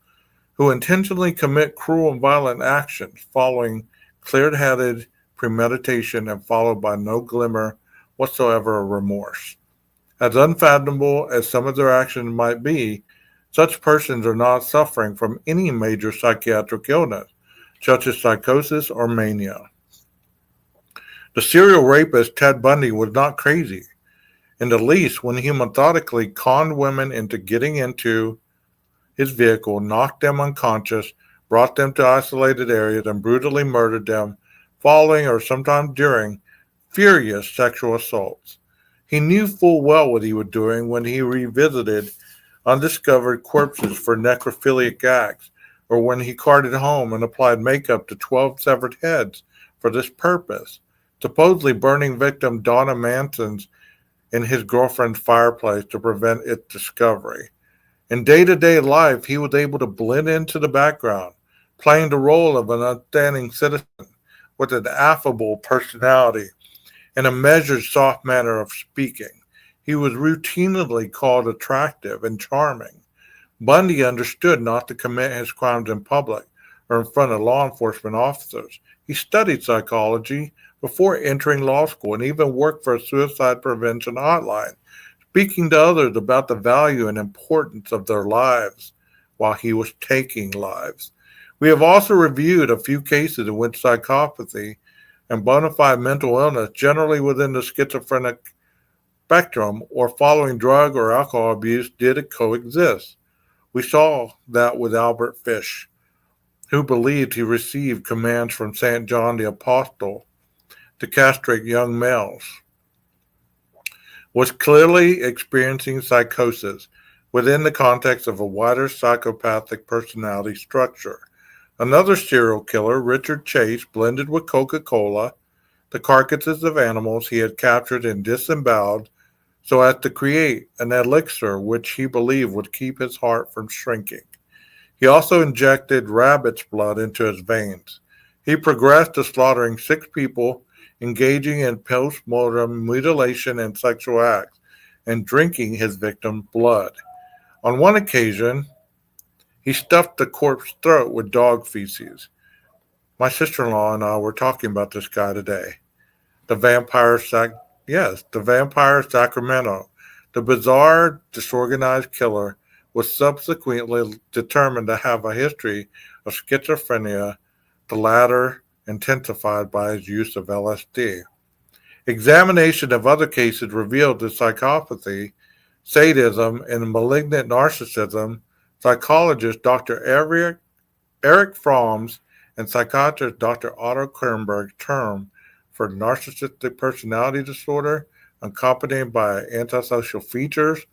who intentionally commit cruel and violent actions following clear-headed premeditation and followed by no glimmer whatsoever of remorse. As unfathomable as some of their actions might be, such persons are not suffering from any major psychiatric illness, such as psychosis or mania. The serial rapist Ted Bundy was not crazy, in the least, when he methodically conned women into getting into his vehicle, knocked them unconscious, brought them to isolated areas, and brutally murdered them, following or sometimes during furious sexual assaults. He knew full well what he was doing when he revisited undiscovered corpses for necrophilic acts, or when he carted home and applied makeup to 12 severed heads for this purpose, supposedly burning victim Donna Manson's in his girlfriend's fireplace to prevent its discovery. In day-to-day life, he was able to blend into the background, playing the role of an upstanding citizen with an affable personality and a measured, soft manner of speaking. He was routinely called attractive and charming. Bundy understood not to commit his crimes in public or in front of law enforcement officers. He studied psychology before entering law school and even worked for a suicide prevention hotline, speaking to others about the value and importance of their lives while he was taking lives. We have also reviewed a few cases in which psychopathy and bona fide mental illness, generally within the schizophrenic spectrum or following drug or alcohol abuse, did coexist. We saw that with Albert Fish, who believed he received commands from St. John the Apostle to castrate young males, was clearly experiencing psychosis within the context of a wider psychopathic personality structure. Another serial killer, Richard Chase, blended with Coca-Cola the carcasses of animals he had captured and disemboweled so as to create an elixir which he believed would keep his heart from shrinking. He also injected rabbit's blood into his veins. He progressed to slaughtering 6 people, engaging in post-mortem mutilation and sexual acts, and drinking his victim's blood. On one occasion, he stuffed the corpse's throat with dog feces. My sister-in-law and I were talking about this guy today. The vampire Sacramento. The bizarre, disorganized killer was subsequently determined to have a history of schizophrenia, the latter intensified by his use of LSD. Examination of other cases revealed that psychopathy, sadism, and malignant narcissism. Psychologist Dr. Eric Fromm's and psychiatrist Dr. Otto Kernberg's term for narcissistic personality disorder, accompanied by antisocial features,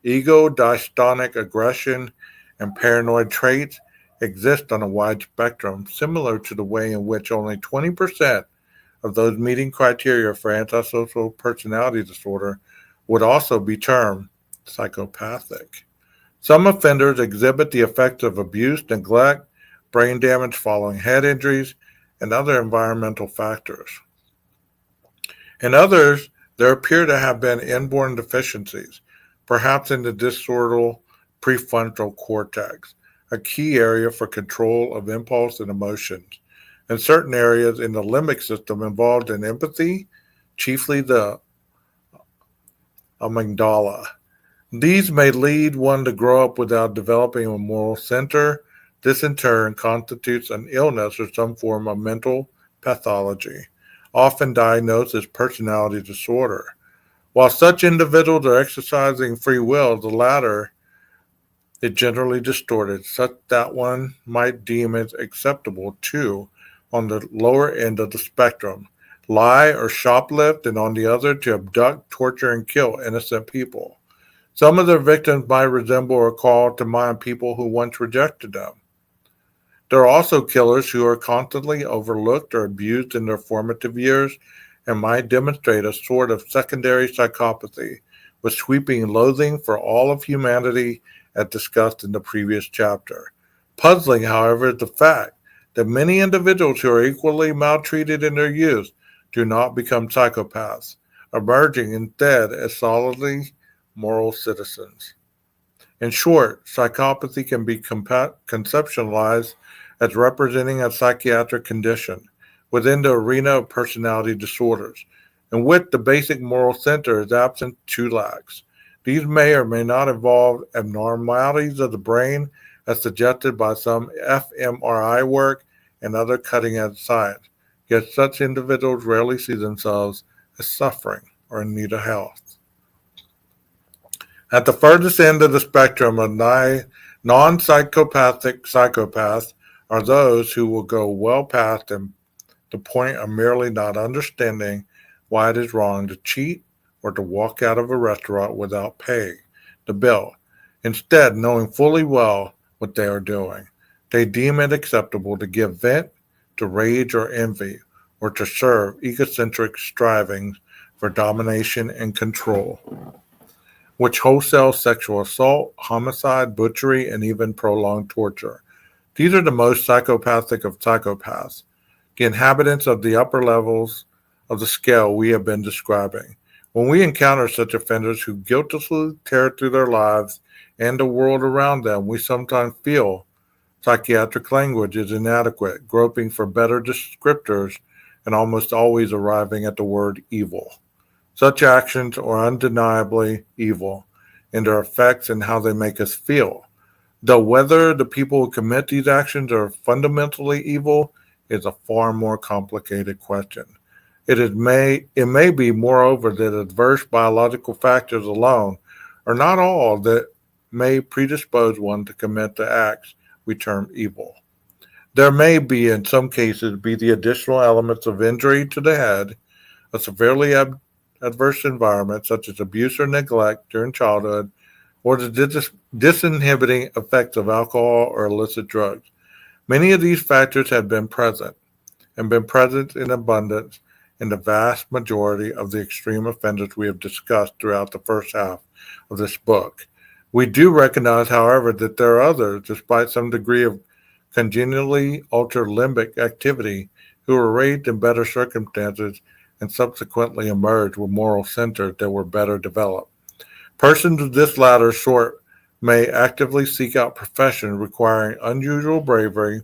ego dystonic aggression, and paranoid traits, exist on a wide spectrum, similar to the way in which only 20% of those meeting criteria for antisocial personality disorder would also be termed psychopathic. Some offenders exhibit the effects of abuse, neglect, brain damage following head injuries, and other environmental factors. In others, there appear to have been inborn deficiencies, perhaps in the disordered prefrontal cortex, a key area for control of impulse and emotions, and certain areas in the limbic system involved in empathy, chiefly the amygdala. These may lead one to grow up without developing a moral center. This in turn constitutes an illness or some form of mental pathology, often diagnosed as personality disorder. While such individuals are exercising free will, the latter is generally distorted, such that one might deem it acceptable to, on the lower end of the spectrum, lie or shoplift, and on the other, to abduct, torture, and kill innocent people. Some of their victims might resemble or call to mind people who once rejected them. There are also killers who are constantly overlooked or abused in their formative years and might demonstrate a sort of secondary psychopathy with sweeping loathing for all of humanity as discussed in the previous chapter. Puzzling, however, is the fact that many individuals who are equally maltreated in their youth do not become psychopaths, emerging instead as solidly moral citizens. In short, psychopathy can be conceptualized as representing a psychiatric condition within the arena of personality disorders, in which the basic moral center is absent to lacks. These may or may not involve abnormalities of the brain as suggested by some fMRI work and other cutting-edge science, yet such individuals rarely see themselves as suffering or in need of health. At the furthest end of the spectrum of non-psychopathic psychopaths are those who will go well past the point of merely not understanding why it is wrong to cheat or to walk out of a restaurant without paying the bill. Instead, knowing fully well what they are doing, they deem it acceptable to give vent to rage or envy, or to serve egocentric strivings for domination and control, which wholesale sexual assault, homicide, butchery, and even prolonged torture. These are the most psychopathic of psychopaths, the inhabitants of the upper levels of the scale we have been describing. When we encounter such offenders who guiltlessly tear through their lives and the world around them, we sometimes feel psychiatric language is inadequate, groping for better descriptors and almost always arriving at the word evil. Such actions are undeniably evil in their effects and how they make us feel, though whether the people who commit these actions are fundamentally evil is a far more complicated question. It may be, moreover, that adverse biological factors alone are not all that may predispose one to commit the acts we term evil. There may be, in some cases, be the additional elements of injury to the head, a severely adverse environment such as abuse or neglect during childhood, or the disinhibiting effects of alcohol or illicit drugs. Many of these factors have been present in abundance in the vast majority of the extreme offenders we have discussed throughout the first half of this book. We do recognize, however, that there are others, despite some degree of congenitally altered limbic activity, who were raised in better circumstances and subsequently emerged with moral centers that were better developed. Persons of this latter sort may actively seek out professions requiring unusual bravery,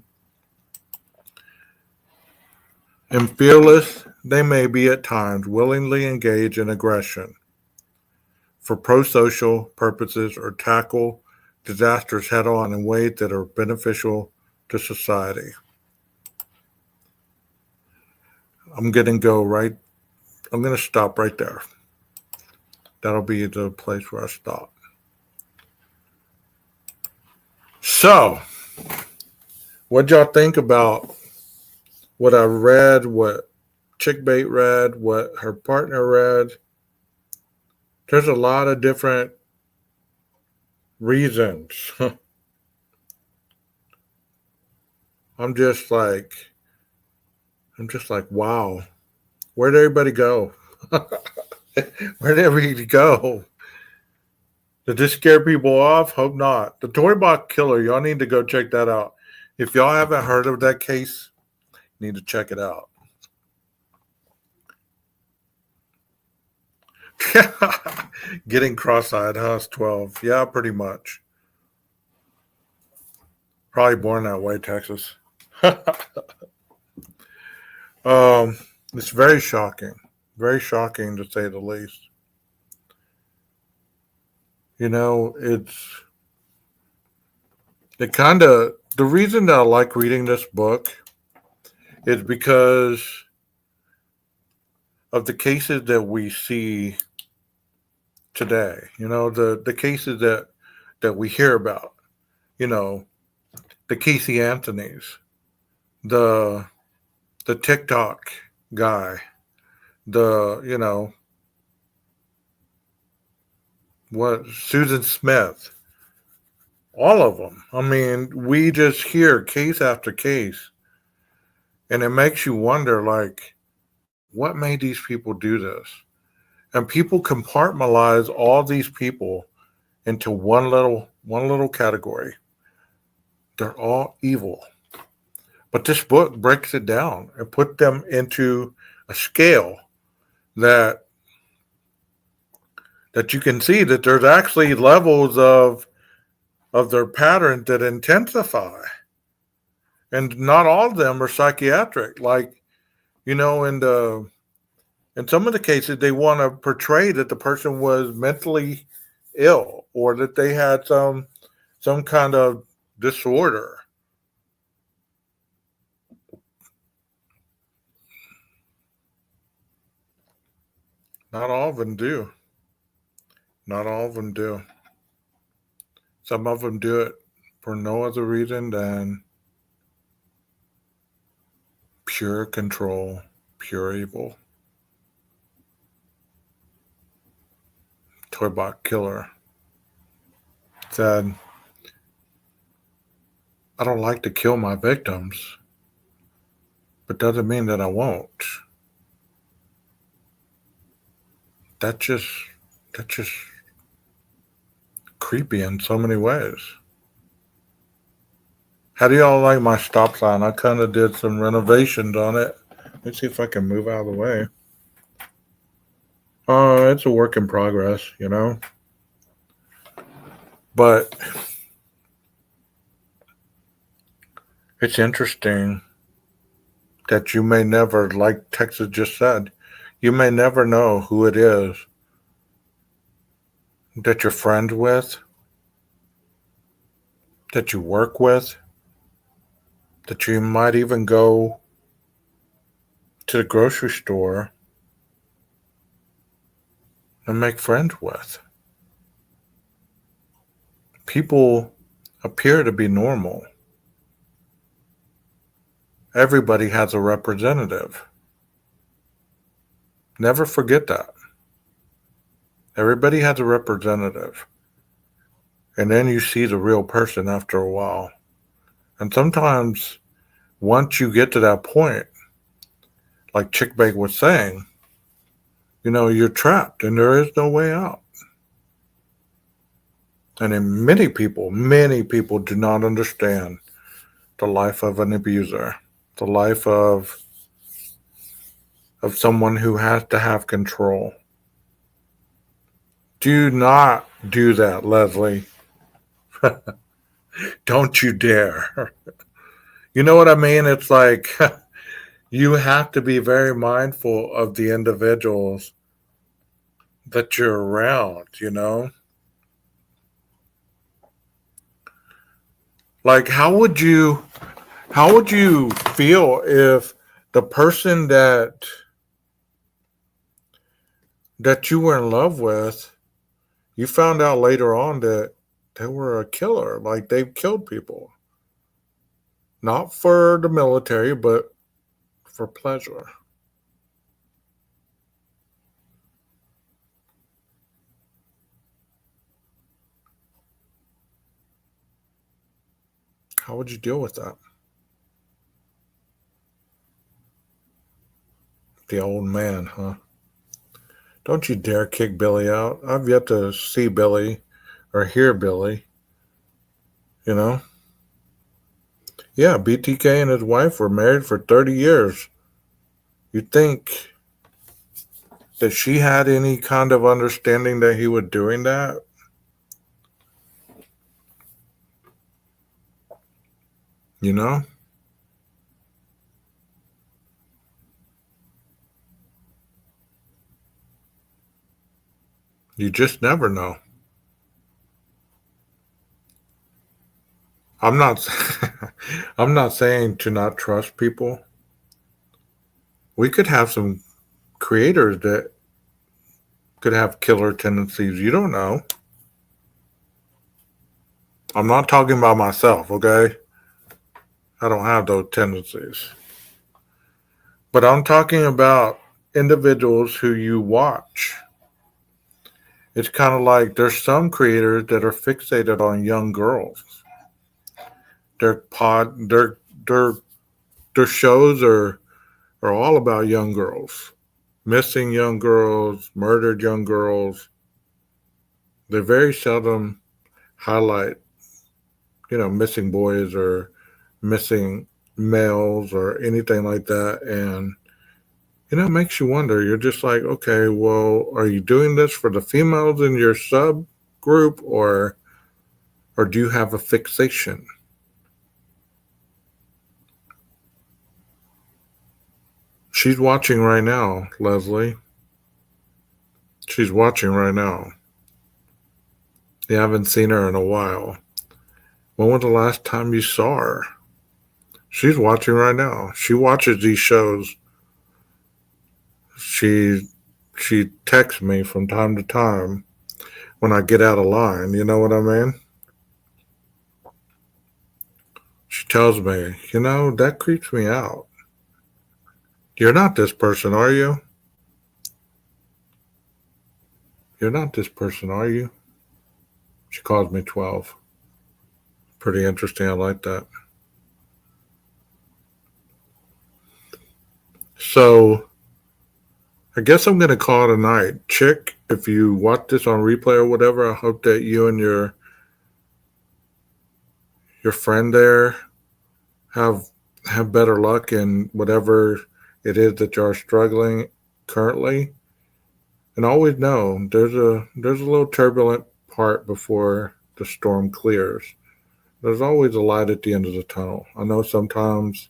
and fearless they may be at times, willingly engage in aggression for pro-social purposes or tackle disasters head-on in ways that are beneficial to society. I'm going to stop right there. That'll be the place where I stop. So, what y'all think about what I read, what Chickbait read, what her partner read? There's a lot of different reasons. I'm just like, wow. Where'd everybody go? Where'd everybody go? Did this scare people off? Hope not. The Toy Box Killer, y'all need to go check that out. If y'all haven't heard of that case, you need to check it out. Getting cross-eyed, huh? It's 12. Yeah, pretty much. Probably born that way, Texas. It's very shocking. Very shocking, to say the least. You know, the reason that I like reading this book is because of the cases that we see today. You know, the cases that we hear about. You know, the Casey Anthonys, the TikTok guy, Susan Smith, all of them. I mean, we just hear case after case, and it makes you wonder, like, what made these people do this? And people compartmentalize all these people into one little category. They're all evil. But this book breaks it down and put them into scale that you can see that there's actually levels of their patterns that intensify. And not all of them are psychiatric. Like, in some of the cases, they want to portray that the person was mentally ill or that they had some kind of disorder. Not all of them do. Not all of them do. Some of them do it for no other reason than pure control, pure evil. Toybot Killer said, I don't like to kill my victims, but doesn't mean that I won't. That's just creepy in so many ways. How do y'all like my stop sign? I kind of did some renovations on it. Let's see if I can move out of the way. It's a work in progress, But it's interesting that you may never, like Texas just said, you may never know who it is that you're friends with, that you work with, that you might even go to the grocery store and make friends with. People appear to be normal. Everybody has a representative. Never forget that. Everybody has a representative. And then you see the real person after a while. And sometimes, once you get to that point, like Chickbait was saying, you're trapped and there is no way out. And then many people do not understand the life of an abuser, the life of someone who has to have control. Do not do that, Leslie. Don't you dare. You know what I mean? It's like you have to be very mindful of the individuals that you're around, Like, how would you feel if the person that you were in love with, you found out later on that they were a killer, like they've killed people. Not for the military, but for pleasure. How would you deal with that? The old man, huh? Don't you dare kick Billy out. I've yet to see Billy or hear Billy. Yeah, BTK and his wife were married for 30 years. You'd think that she had any kind of understanding that he was doing that? You just never know. I'm not I'm not saying to not trust people. We could have some creators that could have killer tendencies. You don't know. I'm not talking about myself, okay? I don't have those tendencies. But I'm talking about individuals who you watch. It's kind of like there's some creators that are fixated on young girls. Their shows are all about young girls. Missing young girls, murdered young girls. They very seldom highlight, missing boys or missing males or anything like that. And It makes you wonder. You're just like, okay, well, are you doing this for the females in your subgroup, or do you have a fixation? She's watching right now, Leslie. She's watching right now. You haven't seen her in a while. When was the last time you saw her? She's watching right now. She watches these shows. She she texts me from time to time when I get out of line. You know what I mean? She tells me, that creeps me out. You're not this person, are you? You're not this person, are you? She calls me 12. Pretty interesting. I like that. So I guess I'm going to call it a night. Chick, if you watch this on replay or whatever, I hope that you and your friend there have better luck in whatever it is that you're struggling currently. And always know there's a little turbulent part before the storm clears. There's always a light at the end of the tunnel. I know sometimes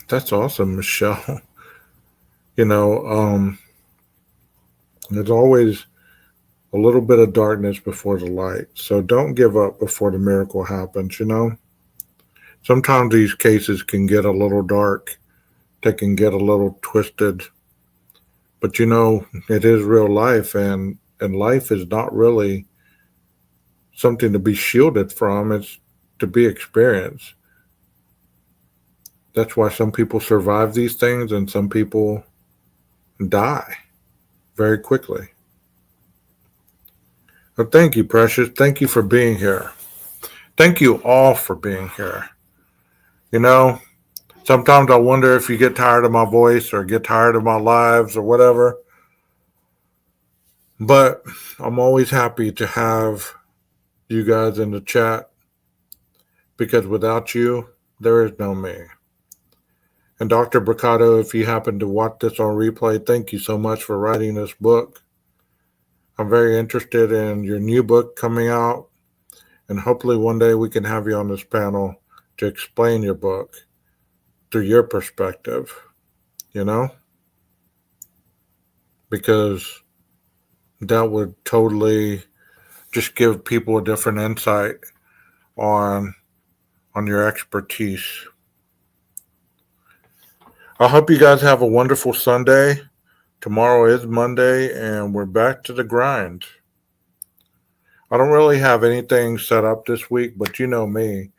that's awesome, Michelle. There's always a little bit of darkness before the light. So don't give up before the miracle happens, Sometimes these cases can get a little dark. They can get a little twisted. But it is real life, and life is not really something to be shielded from. It's to be experienced. That's why some people survive these things and some people die very quickly. But thank you, Precious. Thank you for being here. Thank you all for being here. Sometimes I wonder if you get tired of my voice or get tired of my lives or whatever. But I'm always happy to have you guys in the chat, because without you, there is no me. And Dr. Brucato, if you happen to watch this on replay, thank you so much for writing this book. I'm very interested in your new book coming out, and hopefully one day we can have you on this panel to explain your book through your perspective, because that would totally just give people a different insight on your expertise. I hope you guys have a wonderful Sunday. Tomorrow is Monday, and we're back to the grind. I don't really have anything set up this week, but you know me.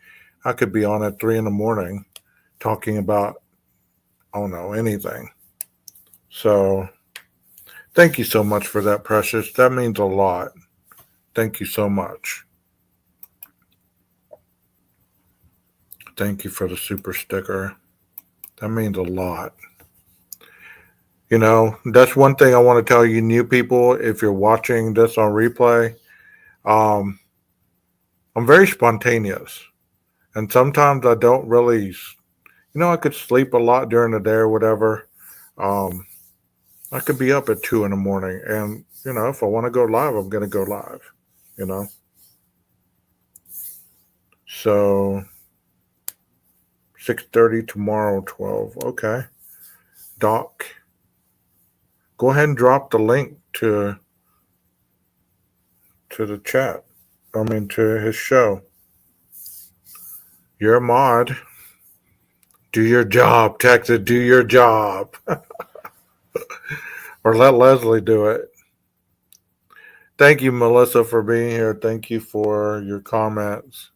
I could be on at 3 a.m. talking about, anything. So thank you so much for that, Precious. That means a lot. Thank you so much. Thank you for the super sticker. That means a lot. That's one thing I want to tell you new people, if you're watching this on replay. I'm very spontaneous. And sometimes I don't really, I could sleep a lot during the day or whatever. I could be up at 2 a.m. and, if I want to go live, I'm going to go live, So 6:30 tomorrow, 12. Okay. Doc, go ahead and drop the link to the chat. To his show. You're a mod. Do your job, Texas. Do your job. Or let Leslie do it. Thank you, Melissa, for being here. Thank you for your comments.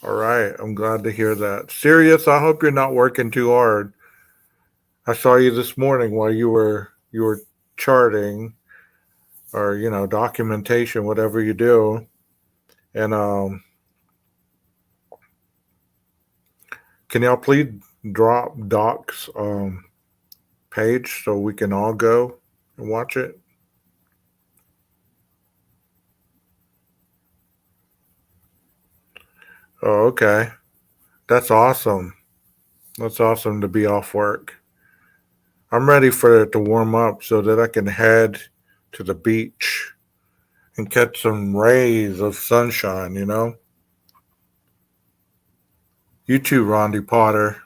All right. I'm glad to hear that. Sirius, I hope you're not working too hard. I saw you this morning while you were charting or, documentation, whatever you do. And can y'all please drop Doc's page so we can all go and watch it? Oh, okay. That's awesome. That's awesome to be off work. I'm ready for it to warm up so that I can head to the beach and catch some rays of sunshine, you know? You too, Rondi Potter.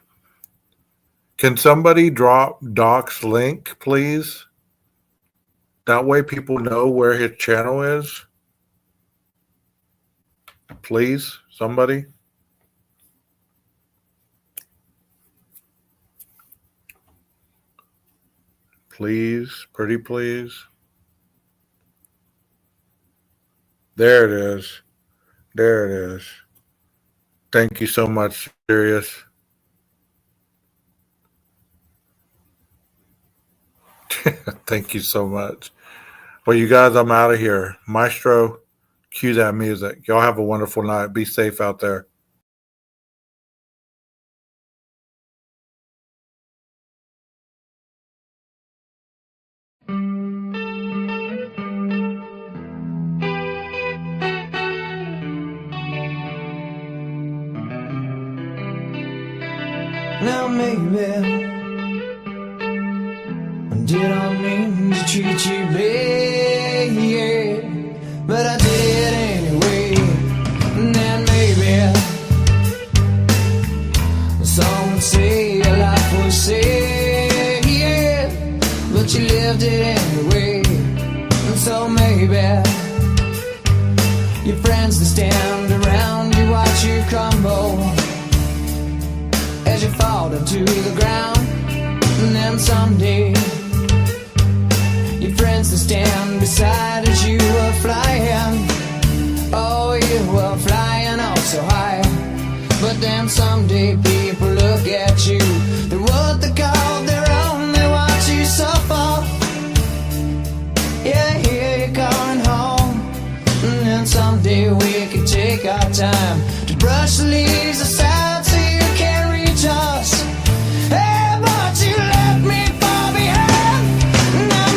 Can somebody drop Doc's link, please? That way people know where his channel is. Please, somebody. Please, pretty please. There it is. There it is. Thank you so much, Sirius. Thank you so much. Well, you guys, I'm out of here. Maestro, cue that music. Y'all have a wonderful night. Be safe out there. Now maybe I didn't mean to treat you bad, but I did anyway. And then maybe some would say your life was sad, but you lived it anyway. And so maybe your friends that stand around you watch you crumble as you fall down to the ground. And then someday your friends that stand beside as you were flying, oh, you were flying up so high. But then someday people look at you, they're what they call their own, they watch you suffer. Yeah, here you're coming home. And then someday we can take our time to brush the leaves aside so you can reach us. Hey, but you left me far behind. Now,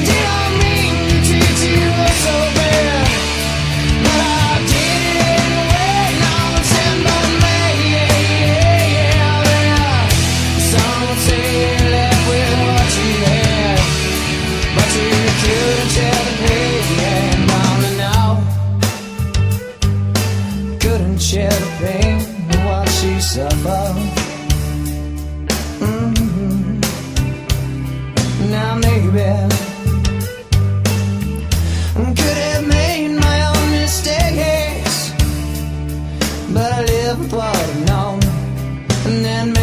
didn't mean to treat you so bad, but I did it anyway. Now I'm saying, but some would say you left with what you had, but you couldn't share the pain. Couldn't share the pain of what she suffered. Now maybe I could have made my own mistakes, but I live with what I know. And then